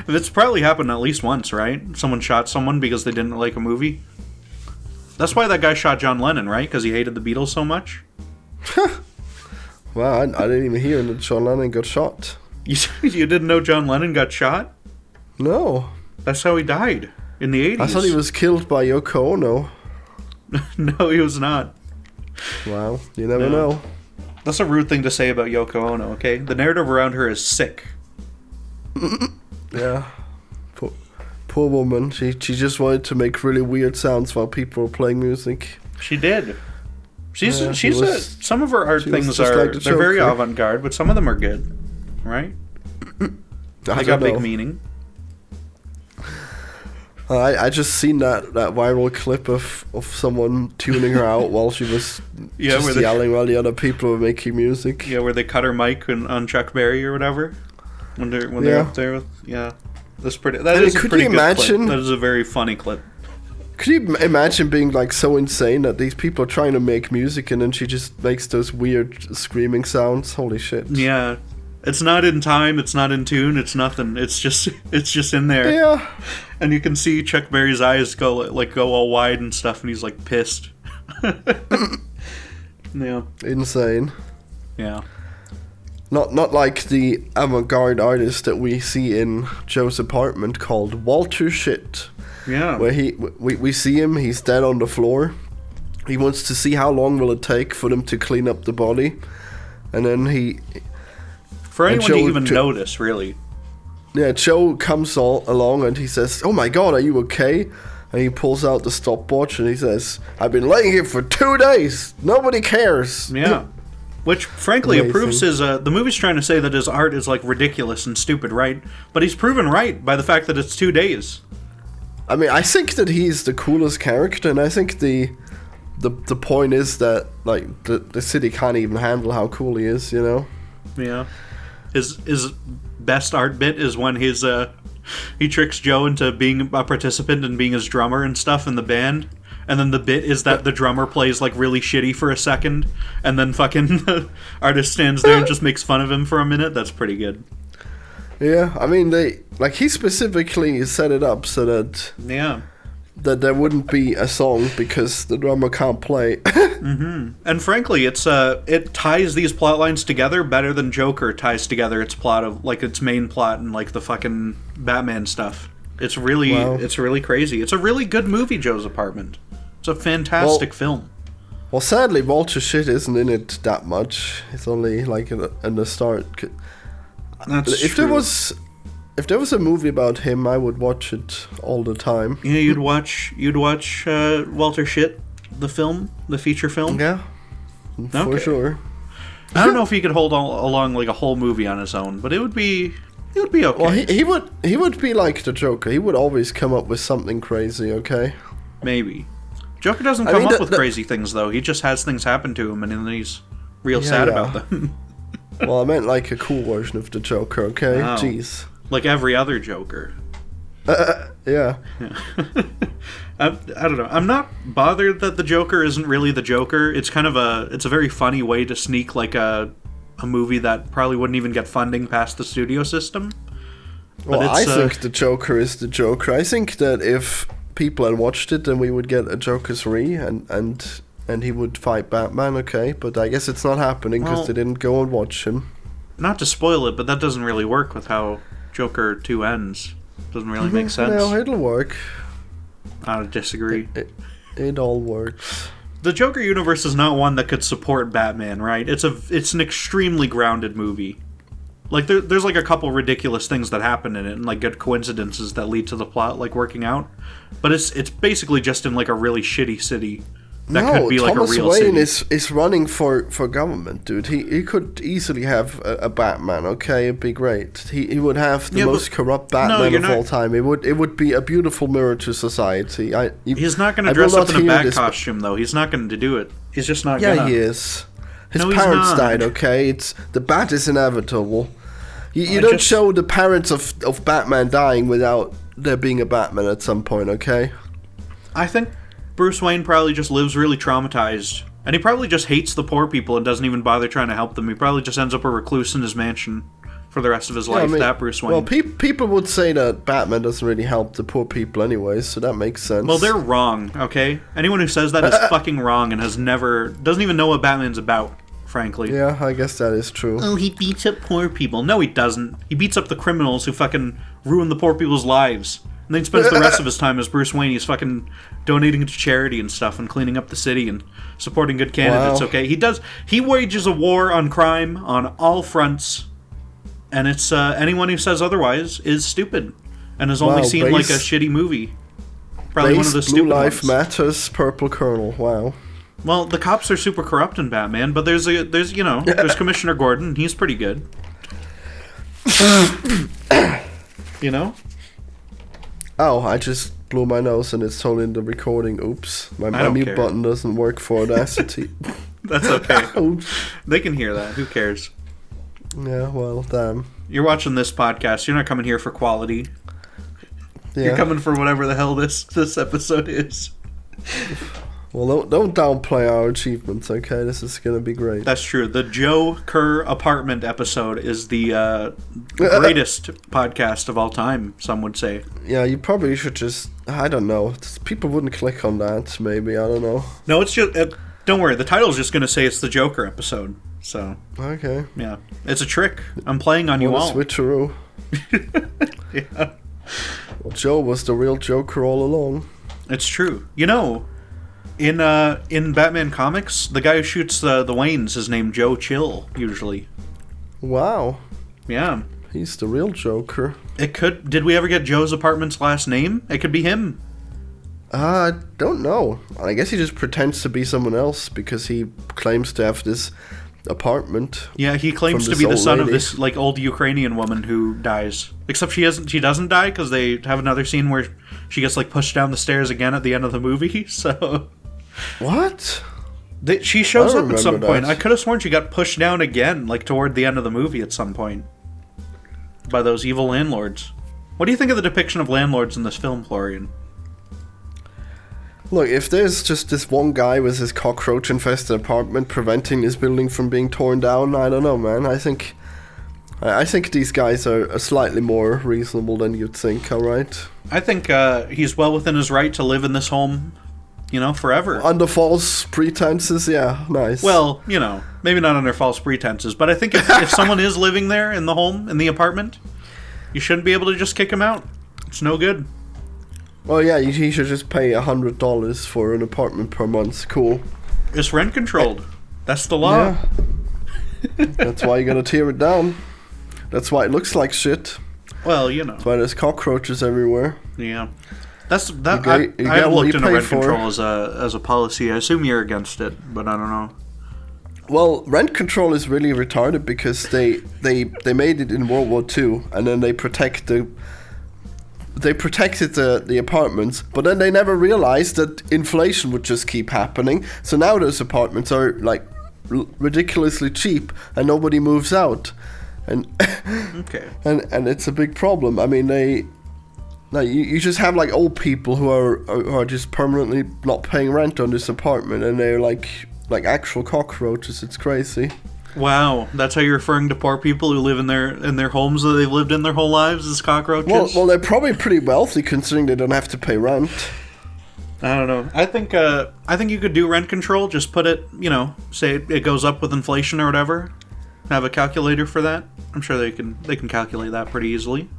It's probably happened at least once, right? Someone shot someone because they didn't like a movie. That's why that guy shot John Lennon, right? Because he hated the Beatles so much. Wow, I didn't even hear that John Lennon got shot. You didn't know John Lennon got shot? No. That's how he died, in the 80s. I thought he was killed by Yoko Ono. No, he was not. Wow, you never know. That's a rude thing to say about Yoko Ono, okay? The narrative around her is sick. Yeah. Poor woman. She just wanted to make really weird sounds while people were playing music. She did. Some of her art things are like they're very avant-garde, but some of them are good, right? They got big meaning. I just seen that viral clip of someone tuning her out while she was yelling while the other people were making music. Yeah, where they cut her mic on Chuck Berry or whatever when they're up there with that's pretty. That is a pretty good clip. That is a very funny clip. Could you imagine being like so insane that these people are trying to make music and then she just makes those weird screaming sounds? Holy shit! Yeah. It's not in time, it's not in tune, it's nothing. It's just in there. Yeah. And you can see Chuck Berry's eyes go all wide and stuff, and he's like pissed. Yeah. Insane. Yeah. Not like the avant-garde artist that we see in Joe's apartment called Walter Shit. Yeah. Where we see him, he's dead on the floor. He wants to see how long will it take for them to clean up the body. And then for anyone to even notice, really. Yeah, Joe comes along and he says, "Oh my god, are you okay?" And he pulls out the stopwatch and he says, "I've been laying here for 2 days. Nobody cares." Yeah. Which, frankly, Amazing. it proves the movie's trying to say that his art is, like, ridiculous and stupid, right? But he's proven right by the fact that it's 2 days. I mean, I think that he's the coolest character, and I think the point is that, like, the city can't even handle how cool he is, you know? Yeah. His best art bit is when he tricks Joe into being a participant and being his drummer and stuff in the band. And then the bit is that the drummer plays, like, really shitty for a second, and then fucking the artist stands there and just makes fun of him for a minute. That's pretty good. Yeah, I mean, he specifically set it up so that... Yeah. That there wouldn't be a song because the drummer can't play. Mm-hmm. And frankly, it ties these plot lines together better than Joker ties together its plot of, like, its main plot and, like, the fucking Batman stuff. It's really crazy. It's a really good movie, Joe's Apartment. It's a fantastic film. Well, sadly, Walter Shit isn't in it that much. It's only, like, in the start. That's if true. If there was a movie about him, I would watch it all the time. Yeah, you'd watch Walter Shit, the film, the feature film. Yeah, for sure. I don't know if he could hold along like a whole movie on his own, but it would be okay. Well, he would be like the Joker. He would always come up with something crazy. Okay, maybe. Joker doesn't come up with crazy things though. He just has things happen to him, and then he's real sad about them. Well, I meant like a cool version of the Joker. Okay, wow. Jeez. Like every other Joker. Yeah. I don't know. I'm not bothered that the Joker isn't really the Joker. It's kind of it's a very funny way to sneak like a movie that probably wouldn't even get funding past the studio system. But well, I think the Joker is the Joker. I think that if people had watched it, then we would get a Joker 3 and he would fight Batman, okay? But I guess it's not happening because they didn't go and watch him. Not to spoil it, but that doesn't really work with how Joker 2 ends. Doesn't really make sense. No, it'll work. I disagree. It all works. The Joker universe is not one that could support Batman, right? It's an extremely grounded movie. Like there's like a couple ridiculous things that happen in it, and like good coincidences that lead to the plot like working out. But it's basically just in like a really shitty city. That could be like Thomas a real Wayne city. is running for government, dude. He could easily have a Batman, okay? It'd be great. He would have the most corrupt Batman of all time. It would be a beautiful mirror to society. He's not going to dress up in a bat costume, though. He's not going to do it. He's just not going to. Yeah, he is. His parents died, okay? The bat is inevitable. You don't show the parents of Batman dying without there being a Batman at some point, okay? I think Bruce Wayne probably just lives really traumatized. And he probably just hates the poor people and doesn't even bother trying to help them. He probably just ends up a recluse in his mansion for the rest of his life, I mean, that Bruce Wayne. Well, people would say that Batman doesn't really help the poor people anyways, so that makes sense. Well, they're wrong, okay? Anyone who says that is fucking wrong and doesn't even know what Batman's about, frankly. Yeah, I guess that is true. Oh, he beats up poor people. No, he doesn't. He beats up the criminals who fucking ruin the poor people's lives. And then he spends the rest of his time as Bruce Wayne. He's fucking donating to charity and stuff and cleaning up the city and supporting good candidates, okay? He wages a war on crime on all fronts. And it's anyone who says otherwise is stupid and has only seen like a shitty movie. Probably one of the stupid Blue Life ones. Matters, Purple Colonel. Wow. Well, the cops are super corrupt in Batman, but there's Commissioner Gordon. He's pretty good. You know? Oh, I just blew my nose and it's totally in the recording. Oops. My mute button doesn't work for Audacity. That's okay. They can hear that. Who cares? Yeah, well, damn. You're watching this podcast. You're not coming here for quality. Yeah. You're coming for whatever the hell this episode is. Well, don't downplay our achievements, okay? This is going to be great. That's true. The Joe Kerr apartment episode is the greatest podcast of all time, some would say. Yeah, you probably should just... I don't know. People wouldn't click on that, maybe. I don't know. No, it's just... don't worry. The title's just going to say it's the Joker episode. So, Okay. yeah. It's a trick. I'm playing on you What all. a switcheroo. Yeah. Well, Joe was the real Joker all along. It's true. You know, in Batman comics, the guy who shoots the Waynes is named Joe Chill, usually. Wow. Yeah. He's the real Joker. It could... Did we ever get Joe's apartment's last name? It could be him. I don't know. I guess he just pretends to be someone else because he claims to have this apartment. Yeah, he claims from to this be the old son of lady. this like old Ukrainian woman who dies. Except she doesn't die because they have another scene where she gets like pushed down the stairs again at the end of the movie. So What? she shows I up don't at some remember point. that. I could have sworn she got pushed down again, like toward the end of the movie at some point, by those evil landlords. What do you think of the depiction of landlords in this film, Florian? Look, if there's just this one guy with his cockroach-infested apartment preventing this building from being torn down, I don't know, man. I think these guys are slightly more reasonable than you'd think, alright? I think he's well within his right to live in this home, forever. Under false pretenses, yeah, nice. Well, maybe not under false pretenses, but I think if someone is living there in the home, in the apartment, you shouldn't be able to just kick him out. It's no good. Well, yeah, he should just pay $100 for an apartment per month. Cool. It's rent controlled. That's the law. Yeah. That's why you gotta tear it down. That's why it looks like shit. Well, That's why there's cockroaches everywhere. Yeah. That's that. You get I haven't what looked you into pay rent for. control as a policy. I assume you're against it, but I don't know. Well, rent control is really retarded because they made it in World War II, and then they protected the apartments, but then they never realized that inflation would just keep happening. So now those apartments are like ridiculously cheap, and nobody moves out, and Okay. and it's a big problem. I mean, you just have like old people who are just permanently not paying rent on this apartment, and they're like actual cockroaches. It's crazy. Wow, that's how you're referring to poor people who live in their homes that they've lived in their whole lives as cockroaches? Well, they're probably pretty wealthy considering they don't have to pay rent. I don't know. I think you could do rent control. Just put it, say it goes up with inflation or whatever. Have a calculator for that. I'm sure they can calculate that pretty easily.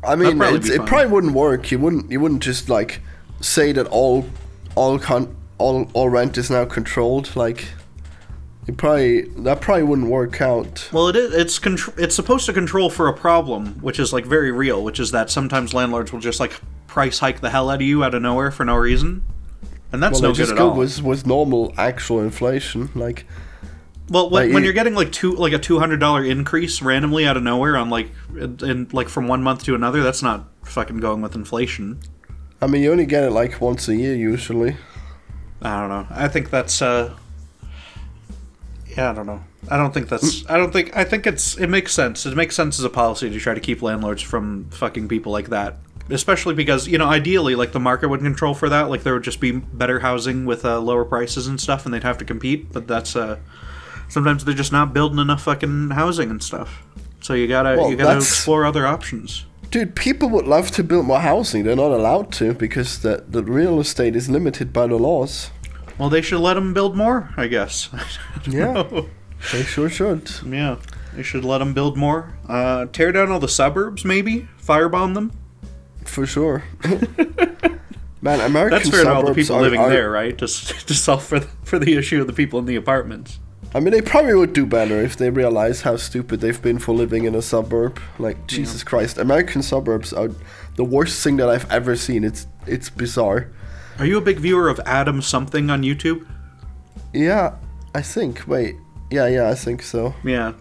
I mean, That'd probably be it fine. probably wouldn't work. You wouldn't just like say that all rent is now controlled. Like, that probably wouldn't work out. Well, it is. It's supposed to control for a problem, which is like very real, which is that sometimes landlords will just like price hike the hell out of you out of nowhere for no reason, and that's no good at all. with normal actual inflation, like. Well, when you're getting like a $200 increase randomly out of nowhere on from 1 month to another, that's not fucking going with inflation. I mean, you only get it like once a year usually. I don't know. I think that's yeah, I don't know. I think it makes sense. It makes sense as a policy to try to keep landlords from fucking people like that. Especially because, ideally, like, the market would control for that. Like, there would just be better housing with lower prices and stuff, and they'd have to compete. But that's, sometimes they're just not building enough fucking housing and stuff. So you gotta explore other options. Dude, people would love to build more housing. They're not allowed to because the real estate is limited by the laws. Well, they should let them build more, I guess. Yeah, they sure should. Yeah, they should let them build more. Tear down all the suburbs, maybe? Firebomb them? For sure. Man, American That's fair to all the suburbs people are living there, right? To solve for the issue of the people in the apartments. I mean, they probably would do better if they realize how stupid they've been for living in a suburb. Like, Jesus Christ, American suburbs are the worst thing that I've ever seen. It's bizarre. Are you a big viewer of Adam something on YouTube? Yeah, I think. Wait. Yeah, I think so. Yeah.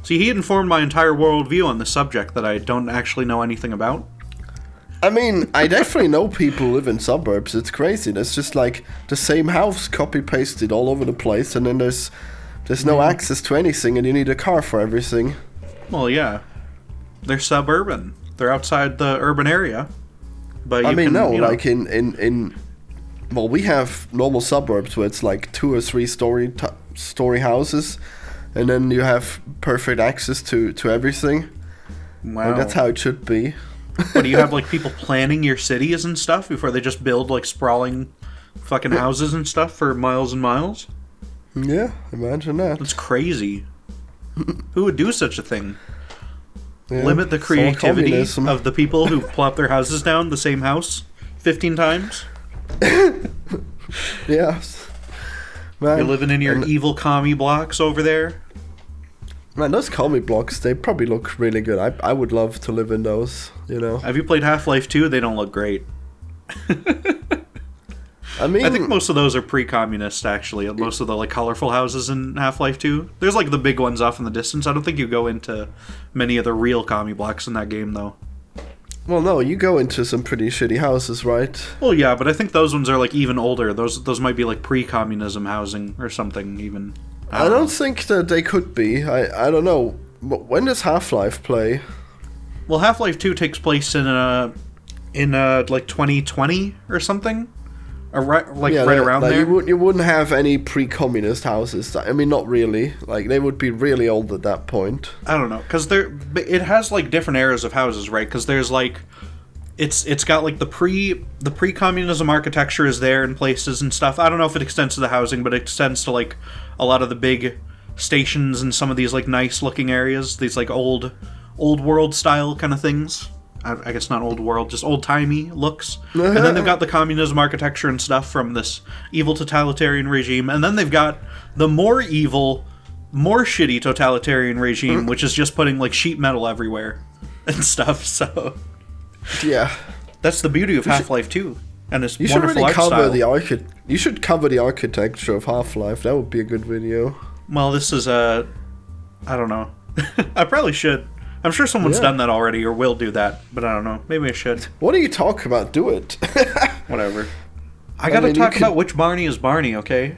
See, he informed my entire worldview on the subject that I don't actually know anything about. I mean, I definitely know people who live in suburbs. It's crazy. There's just like the same house copy-pasted all over the place, and then there's no access to anything, and you need a car for everything. Well, yeah. They're suburban. They're outside the urban area. But like in well, we have normal suburbs where it's like 2 or 3 story houses, and then you have perfect access to everything. Wow. Like, that's how it should be. But do you have like people planning your cities and stuff before they just build like sprawling fucking houses and stuff for miles and miles? Yeah, imagine that. That's crazy. Who would do such a thing? Yeah, Limit the it's all creativity communism. of the people who plop their houses down the same house 15 times? Yeah. Man, You're living in your and- evil commie blocks over there? Man, those commie blocks, they probably look really good. I would love to live in those, you know. Have you played Half-Life 2? They don't look great. I mean, I think most of those are pre-communist, actually. Most of the like colorful houses in Half-Life 2. There's like the big ones off in the distance. I don't think you go into many of the real commie blocks in that game, though. well, no, you go into some pretty shitty houses, right? Well, yeah, but I think those ones are like even older. Those might be like pre-communism housing or something, even. I don't think that they could be. I don't know. But when does Half-Life play? Well, Half-Life 2 takes place in like 2020 or something. Or right around like there. You wouldn't have any pre-communist houses. I mean, not really. Like, they would be really old at that point. I don't know, because it has like different eras of houses, right? Because there's like, it's got like the pre-communism architecture is there in places and stuff. I don't know if it extends to the housing, but it extends to like a lot of the big stations and some of these like nice looking areas. These like old world style kind of things. I guess not old world, just old-timey looks. And then they've got the communism architecture and stuff from this evil totalitarian regime. And then they've got the more evil, more shitty totalitarian regime, which is just putting, like, sheet metal everywhere and stuff. So, Yeah. that's the beauty of Half-Life 2. And this You should wonderful really art cover style. You should cover the architecture of Half-Life. That would be a good video. Well, this is I don't know. I probably should. I'm sure someone's done that already or will do that, but I don't know. Maybe I should. What are you talking about? Do it. Whatever. I gotta mean, talk about which Barney is Barney, okay?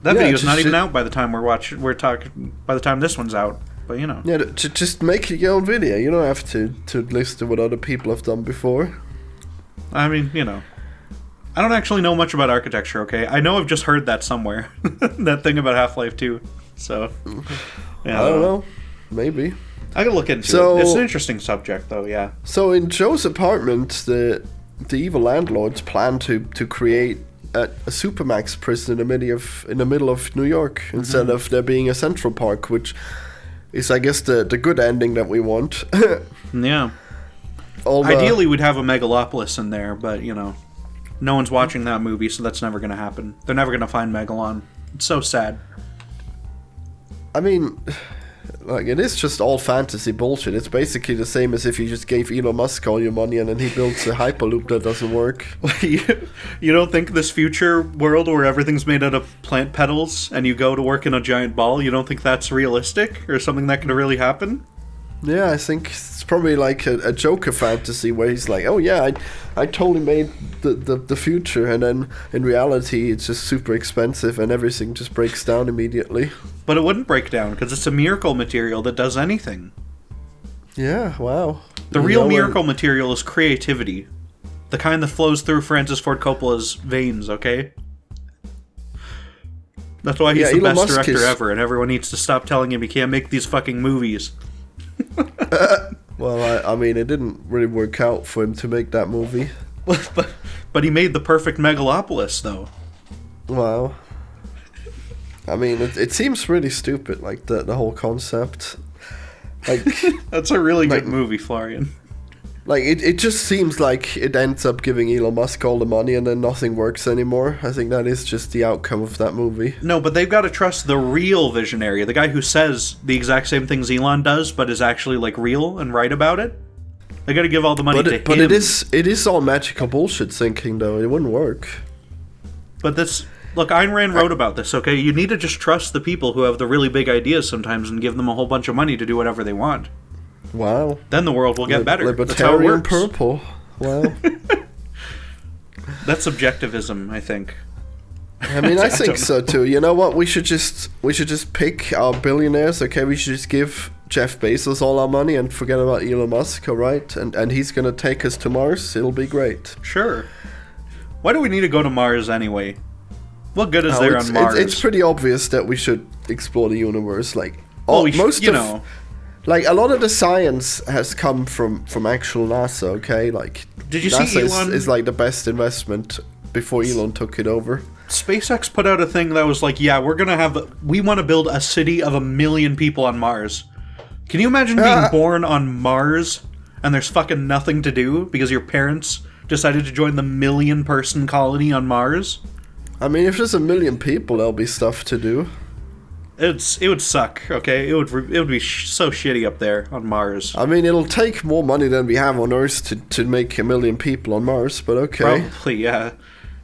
That Yeah, video's just not even shit- out by the time we're talking. By the time this one's out, but you know. Yeah, just make your own video. You don't have to listen to what other people have done before. I mean, you know. I don't actually know much about architecture, okay? I know I've just heard that somewhere. That thing about Half-Life 2. So, yeah, I don't know. Maybe. I gotta look into it. It's an interesting subject, though, yeah. So in Joe's apartment, the evil landlords plan to create a supermax prison in the middle of New York instead of there being a Central Park, which is, I guess, the good ending that we want. Yeah. Ideally, we'd have a megalopolis in there, but, you know, no one's watching that movie, so that's never gonna happen. They're never gonna find Megalon. It's so sad. I mean, like, it is just all fantasy bullshit. It's basically the same as if you just gave Elon Musk all your money and then he builds a hyperloop that doesn't work. You don't think this future world where everything's made out of plant petals and you go to work in a giant ball, you don't think that's realistic or something that could really happen? Yeah, I think it's probably like a Joker fantasy where he's like, oh yeah, I totally made the future, and then in reality it's just super expensive and everything just breaks down immediately. But it wouldn't break down because it's a miracle material that does anything. Yeah, wow. The real miracle material is creativity. The kind that flows through Francis Ford Coppola's veins, okay? That's why he's the Elon best Musk director ever, and everyone needs to stop telling him he can't make these fucking movies. Well, I mean, it didn't really work out for him to make that movie. But he made the perfect megalopolis, though. Wow. I mean, it seems really stupid, like the whole concept. Like, That's a really good movie, Florian. like it just seems like it ends up giving Elon Musk all the money and then nothing works anymore. I think that is just the outcome of that movie. No, but they've got to trust the real visionary, the guy who says the exact same things Elon does, but is actually like real and right about it. They got to give all the money to him. But it is all magical bullshit thinking, though. It wouldn't work. But this, look, Ayn Rand wrote about this. Okay, you need to just trust the people who have the really big ideas sometimes and give them a whole bunch of money to do whatever they want. Wow. Then the world will get better. That's how it Libertarian works. purple. Wow. That's subjectivism, I think. I mean, I think don't so too. You know what? We should just pick our billionaires. Okay, we should just give Jeff Bezos all our money and forget about Elon Musk. All right, and he's gonna take us to Mars. It'll be great. Sure. Why do we need to go to Mars anyway? What good is there on Mars? It's pretty obvious that we should explore the universe. Like, like a lot of the science has come from actual NASA. Okay, like Did you NASA see Elon? is like the best investment before Elon took it over. SpaceX put out a thing that was like, yeah, we want to build a city of 1 million people on Mars. Can you imagine being born on Mars and there's fucking nothing to do because your parents decided to join the 1 million person colony on Mars? I mean, if there's 1 million people, there'll be stuff to do. It would suck, okay? It would be so shitty up there on Mars. I mean, it'll take more money than we have on Earth to make 1 million people on Mars, but okay. Probably, yeah.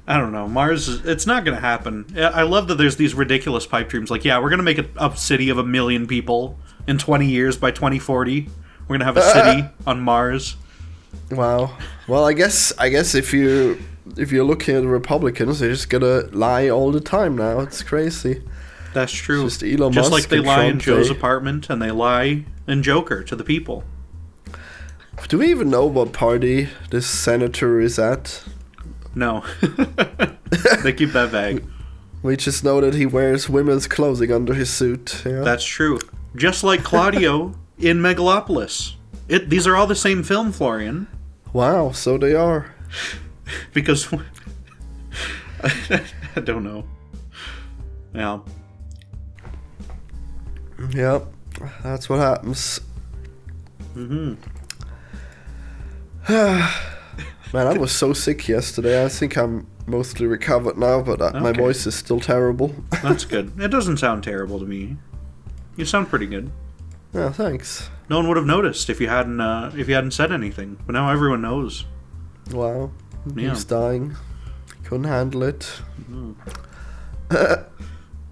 I don't know. Mars, it's not going to happen. I love that there's these ridiculous pipe dreams. Like, yeah, we're going to make a city of 1 million people in 20 years by 2040. We're going to have a city on Mars. Wow. Well, I guess if you're looking at the Republicans, they're just going to lie all the time now. It's crazy. That's true. It's just Elon Just Musk like they and lie in Trump, Joe's apartment and they lie in Joker to the people. Do we even know what party this senator is at? No. They keep that vague. We just know that he wears women's clothing under his suit. Yeah. That's true. Just like Claudio in Megalopolis. These are all the same film, Florian. Wow, so they are. Because... I don't know. Yeah. Yep, that's what happens. Mm-hmm. Man, I was so sick yesterday. I think I'm mostly recovered now, but my voice is still terrible. That's good. It doesn't sound terrible to me. You sound pretty good. Yeah, thanks. No one would have noticed if you hadn't said anything. But now everyone knows. Wow. Yeah. He's dying. Couldn't handle it.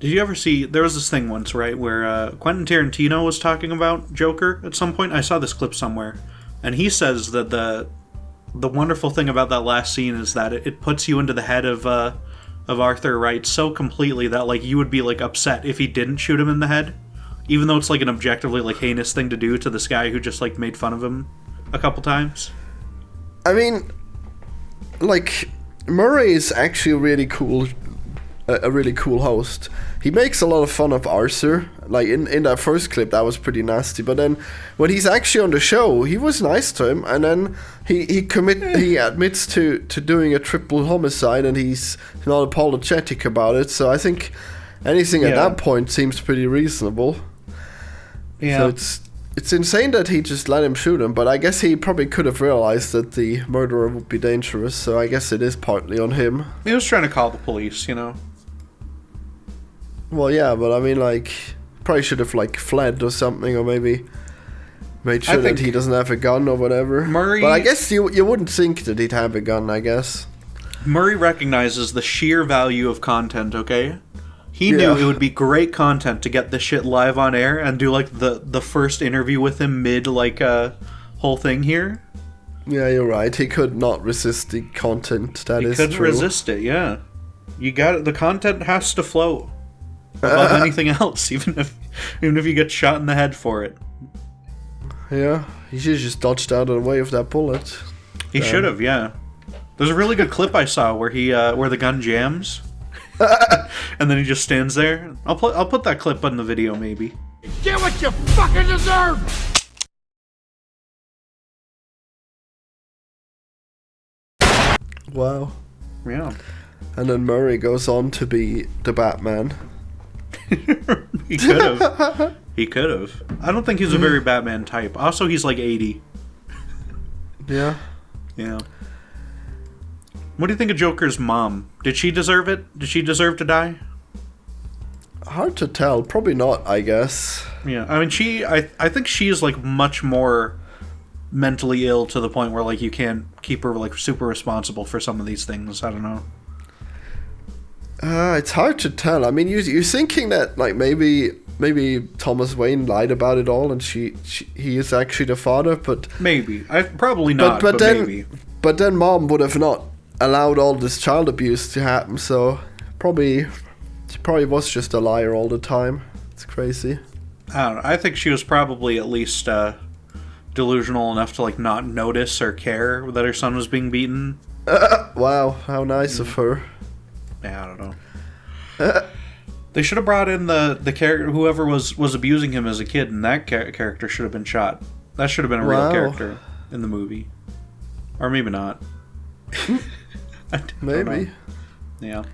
Did you ever see... There was this thing once, right, where Quentin Tarantino was talking about Joker at some point. I saw this clip somewhere. And he says that the wonderful thing about that last scene is that it puts you into the head of Arthur Wright so completely that, like, you would be, like, upset if he didn't shoot him in the head. Even though it's, like, an objectively, like, heinous thing to do to this guy who just, like, made fun of him a couple times. I mean, like, Murray is actually a really cool host. He makes a lot of fun of Arthur. Like, in that first clip, that was pretty nasty. But then, when he's actually on the show, he was nice to him. And then he admits to doing a triple homicide, and he's not apologetic about it. So I think anything at that point seems pretty reasonable. Yeah. So it's insane that he just let him shoot him. But I guess he probably could have realized that the murderer would be dangerous. So I guess it is partly on him. He was trying to call the police, you know. Well, yeah, but I mean, like, probably should have, like, fled or something, or maybe made sure that he doesn't have a gun or whatever. But I guess you wouldn't think that he'd have a gun, I guess. Murray recognizes the sheer value of content, okay? He knew it would be great content to get this shit live on air and do, like, the first interview with him mid, like, whole thing here. Yeah, you're right. He could not resist the content. That is true. He couldn't resist it, yeah. You got it. The content has to flow. Above anything else, even if you get shot in the head for it. Yeah, he should have just dodged out of the way of that bullet. He should have, yeah. There's a really good clip I saw where where the gun jams, and then he just stands there. I'll put that clip on the video, maybe. Get what you fucking deserve! Wow. Yeah. And then Murray goes on to be the Batman. He could have. He could have. I don't think he's a very Batman type. Also, he's like 80. Yeah. Yeah. What do you think of Joker's mom? Did she deserve it? Did she deserve to die? Hard to tell. Probably not, I guess. Yeah. I mean, I think she is, like, much more mentally ill to the point where, like, you can't keep her, like, super responsible for some of these things. I don't know. It's hard to tell. I mean, you're thinking that, like, maybe Thomas Wayne lied about it all, and he is actually the father, but maybe. Probably not, but then, maybe. But then Mom would have not allowed all this child abuse to happen, so she probably was just a liar all the time. It's crazy. I don't know. I think she was probably at least delusional enough to, like, not notice or care that her son was being beaten. Wow, how nice of her. Yeah, I don't know. They should have brought in the character, whoever was abusing him as a kid, and that character should have been shot. That should have been a real character in the movie. Or maybe not. Maybe. Yeah.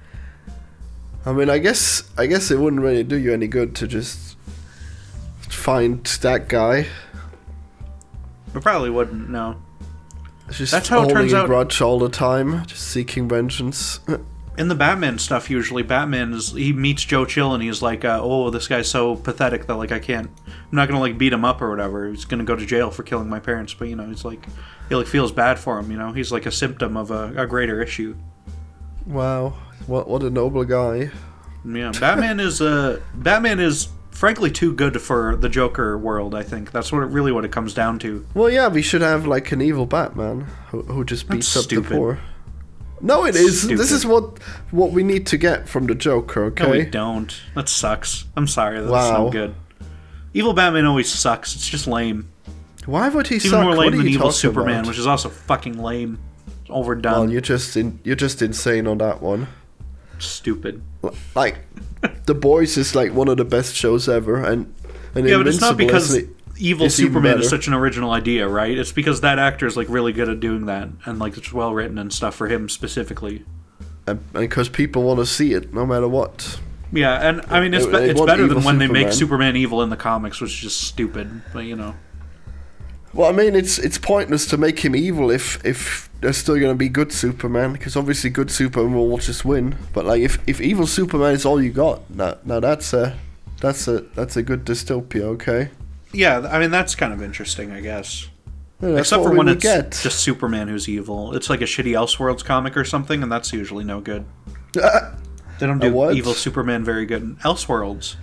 I mean, I guess it wouldn't really do you any good to just find that guy. It probably wouldn't, no. Just That's how it holding turns a out. grudge all the time, just seeking vengeance. In the Batman stuff, usually, he meets Joe Chill and he's like, oh, this guy's so pathetic that, like, I'm not gonna, like, beat him up or whatever. He's gonna go to jail for killing my parents, but, he's like, he feels bad for him, he's like a symptom of a greater issue. Wow, what a noble guy. Yeah, Batman is frankly too good for the Joker world, I think. That's what it comes down to. Well, yeah, we should have, like, an evil Batman who just beats up the poor. No, it is. Stupid. This is what we need to get from the Joker, okay? No, we don't. That sucks. I'm sorry, that's Wow. no good. Evil Batman always sucks. It's just lame. Why would he It's suck? even more lame What are than you Evil talking Superman, about? which is also fucking lame. It's overdone. Well, you're just insane on that one. Stupid. Like, The Boys is like one of the best shows ever, and Yeah, but it's not because Invincible Evil it's even Superman is better. such an original idea, right? It's because that actor is like really good at doing that, and like it's well written and stuff for him specifically. and because people want to see it no matter what. Yeah, and I mean it's They it's want better evil than when they make Superman. Superman evil in the comics, which is just stupid. But Well, I mean, it's pointless to make him evil if there's still gonna be good Superman, because obviously good Superman will just win. But like, if evil Superman is all you got, now that's a good dystopia, okay? yeah, I mean that's kind of interesting, I guess. Yeah, that's Except what for we when would it's get. just Superman who's evil. It's like a shitty Elseworlds comic or something, and that's usually no good. They don't do what? evil Superman very good in Elseworlds.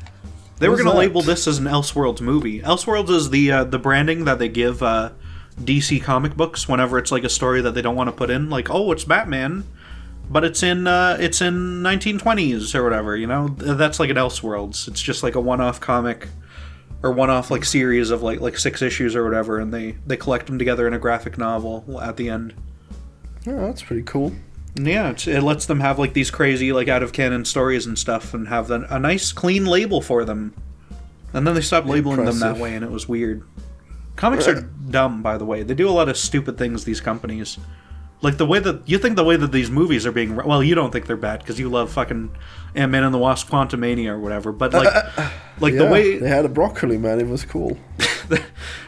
They were What is going to that? label this as an Elseworlds movie. Elseworlds is the branding that they give DC comic books whenever it's like a story that they don't want to put in. Like, oh, it's Batman, but it's in 1920s or whatever. That's like an Elseworlds. It's just like a one-off comic or one-off like series of like 6 issues or whatever, and they collect them together in a graphic novel at the end. Oh, that's pretty cool. Yeah, it lets them have like these crazy like out of canon stories and stuff, and have a nice clean label for them. And then they stopped labeling them that Impressive. way, and it was weird. Comics are dumb, by the way. They do a lot of stupid things. These companies, like the way that these movies are being. Well, you don't think they're bad because you love fucking Ant-Man and the Wasp: Quantumania or whatever. But like Yeah, the way they had a broccoli man, it was cool.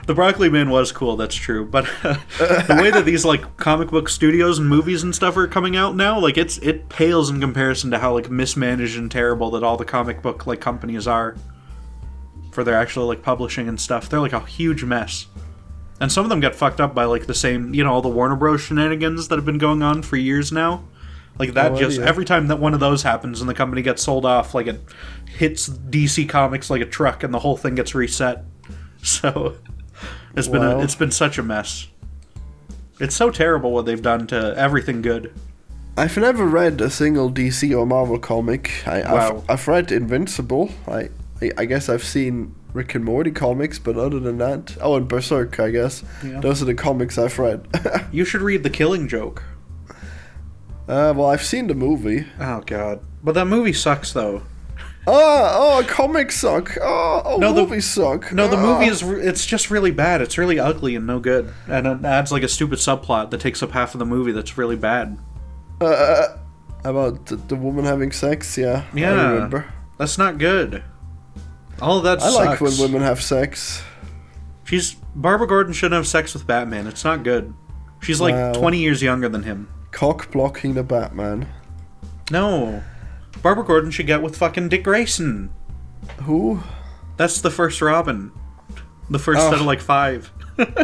the Broccoli Man was cool, that's true, but the way that these like comic book studios and movies and stuff are coming out now, like it pales in comparison to how like mismanaged and terrible that all the comic book like companies are for their actual like publishing and stuff. They're like a huge mess, and some of them get fucked up by like the same, all the Warner Bros. Shenanigans that have been going on for years now. Like that, yeah. every time that one of those happens and the company gets sold off, like it hits DC Comics like a truck, and the whole thing gets reset. So it's been such a mess. It's so terrible what they've done to everything good. I've never read a single DC or Marvel comic. Wow. I've read Invincible. I guess I've seen Rick and Morty comics, but other than that, and Berserk, I guess. Yeah. Those are the comics I've read. You should read The Killing Joke. Well, I've seen the movie. Oh god, but that movie sucks though. Comics suck. No, Movies suck. No, the movie it's just really bad. It's really ugly and no good, and it adds like a stupid subplot that takes up half of the movie. That's really bad. About the woman having sex. Yeah, Yeah, I remember. That's not good. All of that I sucks. like when women have sex. Barbara Gordon shouldn't have sex with Batman. It's not good. She's like Wow. 20 years younger than him. Cock blocking the Batman. No. Barbara Gordon should get with fucking Dick Grayson. Who? That's the first Robin. The first Oh. out of like 5.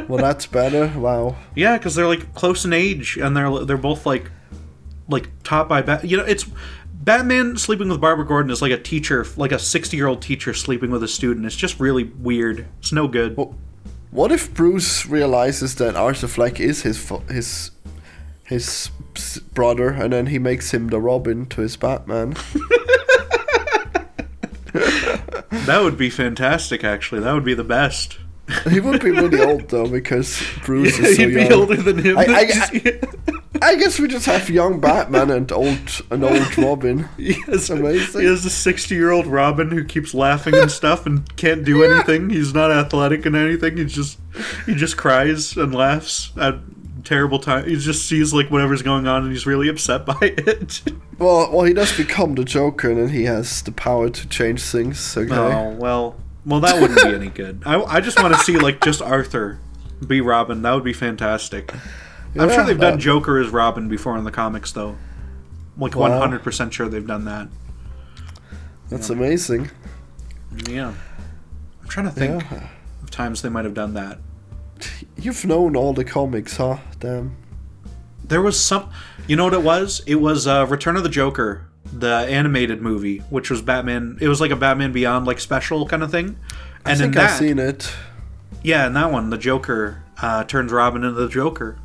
Well, that's better. Wow. Yeah, because they're like close in age, and they're both like taught by it's Batman sleeping with Barbara Gordon is like a teacher, like a 60-year-old teacher sleeping with a student. It's just really weird. It's no good. Well, what if Bruce realizes that Arthur Fleck is his brother, and then he makes him the Robin to his Batman? That would be fantastic, actually. That would be the best. He would be really old though, because Bruce is so He'd young. be older than him. I guess we just have young Batman and old Robin. Yes, amazing. He has a 60-year-old Robin who keeps laughing and stuff and can't do anything. He's not athletic and anything. He just cries and laughs at terrible time. He just sees like whatever's going on and he's really upset by it. Well, he does become the Joker, and then he has the power to change things. Okay. Oh well, that wouldn't be any good. I just want to see like just Arthur be Robin. That would be fantastic. I'm sure they've done Joker as Robin before in the comics, though. Like 100% sure they've done that. That's amazing. Yeah. I'm trying to think of times they might have done that. You've known all the comics, huh? Damn. There was some... You know what it was? It was Return of the Joker, the animated movie, which was Batman... It was like a Batman Beyond like special kind of thing. And I think I've seen it. Yeah, in that one, the Joker turns Robin into the Joker.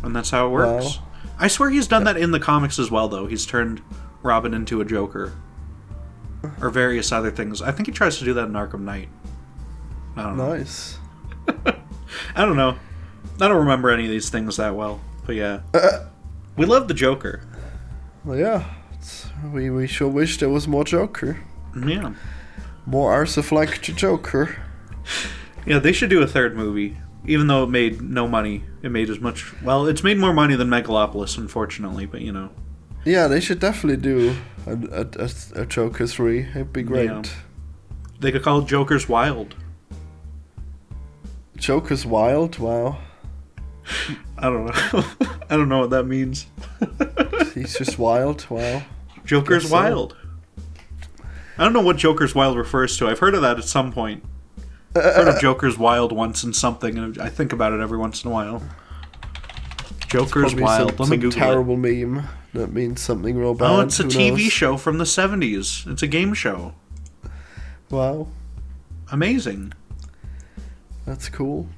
And that's how it works. Wow. I swear he's done that in the comics as well, though. He's turned Robin into a Joker. Or various other things. I think he tries to do that in Arkham Knight. I don't know. Nice. I don't know. I don't remember any of these things that well. But yeah. We love the Joker. Well, yeah. We sure wish there was more Joker. Yeah. More Arseflek Joker. Yeah, they should do a third movie. Even though it made no money. It made as much... Well, it's made more money than Megalopolis, unfortunately. But, you know. Yeah, they should definitely do a Joker 3. It'd be great. Yeah. They could call it Joker's Wild. Joker's Wild? Wow. I don't know. I don't know what that means. He's just wild? Wow. Joker's Wild. I don't know what Joker's Wild refers to. I've heard of that at some point. I've heard of Joker's Wild once in something, and I think about it every once in a while. Joker's Wild. Let me Google terrible meme that means something real bad. Oh, it's a TV show from the 70s. It's a game show. Wow. Amazing. That's cool.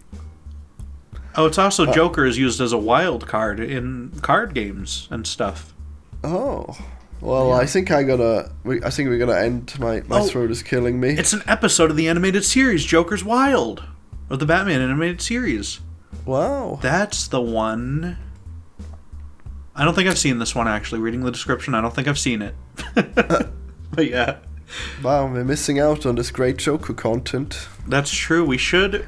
Oh, it's also Joker is used as a wild card in card games and stuff. Oh. Well, yeah. I think we're gonna end. My throat is killing me. It's an episode of the animated series Joker's Wild, of the Batman animated series. Wow, that's the one. I don't think I've seen this one actually. Reading the description, I don't think I've seen it. But yeah. Wow, we're missing out on this great Joker content. That's true. We should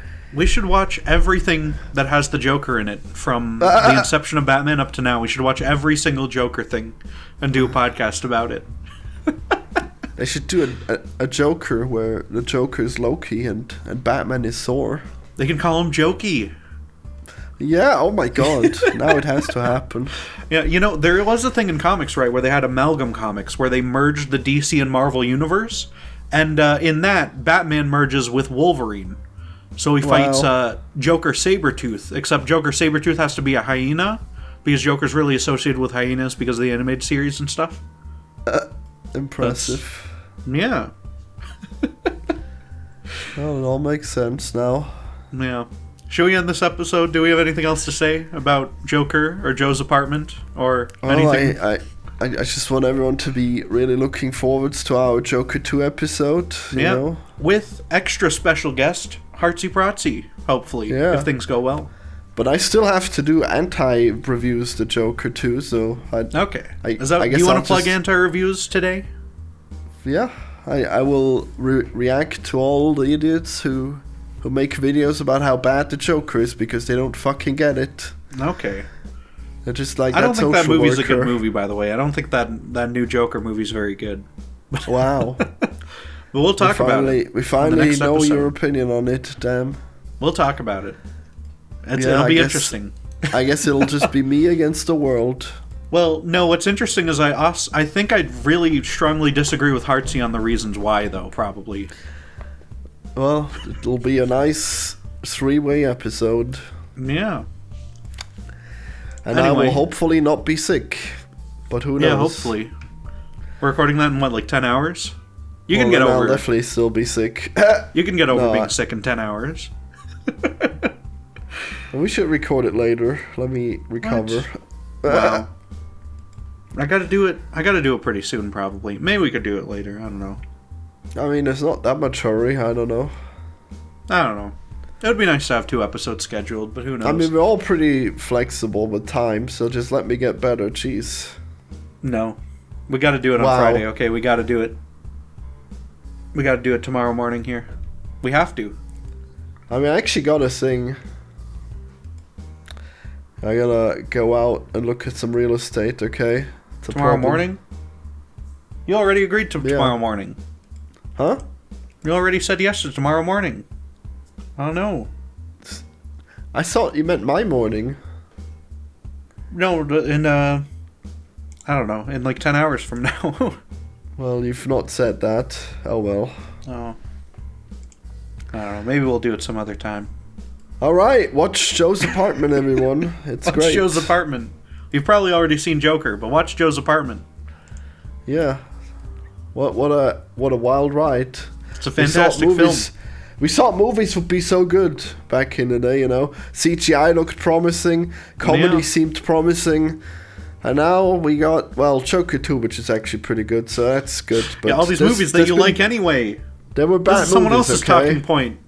watch everything that has the Joker in it from the inception of Batman up to now. We should watch every single Joker thing and do a podcast about it. They should do a Joker where the Joker is Loki and Batman is Thor. They can call him Jokey. Yeah, oh my god. Now it has to happen. Yeah, you know, there was a thing in comics, right, where they had Amalgam Comics, where they merged the DC and Marvel universe. And in that, Batman merges with Wolverine. So he fights Joker Sabretooth, except Joker Sabretooth has to be a hyena, because Joker's really associated with hyenas because of the animated series and stuff. Impressive. Yeah. Well, it all makes sense now. Yeah. Should we end this episode? Do we have anything else to say about Joker or Joe's apartment or anything? I just want everyone to be really looking forward to our Joker 2 episode. You know? With extra special guest, Hartsy Pratsy, hopefully, if things go well. But I still have to do anti-reviews the Joker 2, so... Okay. Do you want to plug anti-reviews today? Yeah. I will react to all the idiots who make videos about how bad the Joker is because they don't fucking get it. Okay. They're just like, I don't think that movie's a good movie, by the way. I don't think that new Joker movie's very good. Wow. But we'll talk about it. We finally know your opinion on it, damn. We'll talk about it. It'll be interesting. I guess it'll just be me against the world. Well, no, what's interesting is I think I'd really strongly disagree with Hartsy on the reasons why, though, probably. Well, it'll be a nice 3-way episode. Yeah. And anyway, I will hopefully not be sick. But who knows? Yeah, hopefully. We're recording that in, 10 hours? You can get over it. I'll definitely still be sick. You can get over being sick in 10 hours. We should record it later. Let me recover. Wow. I gotta do it pretty soon, probably. Maybe we could do it later. I don't know. I mean, there's not that much hurry. I don't know. It would be nice to have 2 episodes scheduled, but who knows? I mean, we're all pretty flexible with time, so just let me get better. Jeez. No. We gotta do it on Friday, okay? We gotta do it. We gotta do it tomorrow morning here. We have to. I mean, I actually gotta sing. I gotta go out and look at some real estate, okay? It's a Tomorrow problem. morning? You already agreed to Yeah. tomorrow morning. Huh? You already said yes to tomorrow morning. I don't know. I thought you meant my morning. No, I don't know, in like 10 hours from now. Well, you've not said that. Oh well. Oh. I don't know, maybe we'll do it some other time. Alright, watch Joe's Apartment, everyone. It's Watch great. Joe's Apartment. You've probably already seen Joker, but watch Joe's Apartment. Yeah. What a wild ride. It's a fantastic film. We thought movies would be so good back in the day, you know. CGI looked promising, comedy Yeah. seemed promising, and now we got, well, Joker 2, which is actually pretty good, so that's good. But Yeah, all these movies that you like anyway. There were bad This is someone movies, else's okay? talking point.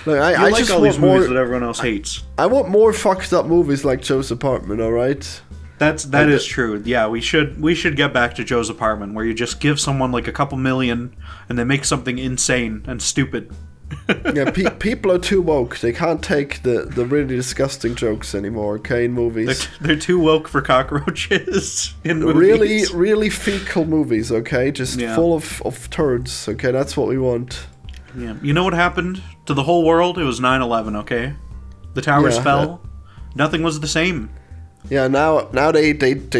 Look, You I like just all want these movies that more. everyone else hates. I want more fucked up movies like Joe's Apartment. All right. That is true. Yeah, we should get back to Joe's Apartment, where you just give someone like a couple million, and they make something insane and stupid. Yeah, people are too woke. They can't take the really disgusting jokes anymore. Okay, in movies. They're too woke for cockroaches in movies. Really, really fecal movies. Okay, just Yeah. full of turds. Okay, that's what we want. Yeah. You know what happened to the whole world? It was 9/11. Okay, the towers Yeah, fell. Nothing was the same. Yeah, now they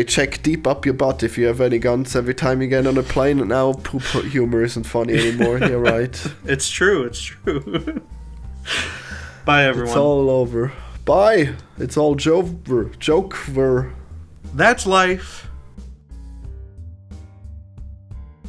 check deep up your butt if you have any guns every time you get on a plane. And now poop humor isn't funny anymore. You're right. It's true. It's true. Bye, everyone. It's all over. Bye. It's all joker. That's life.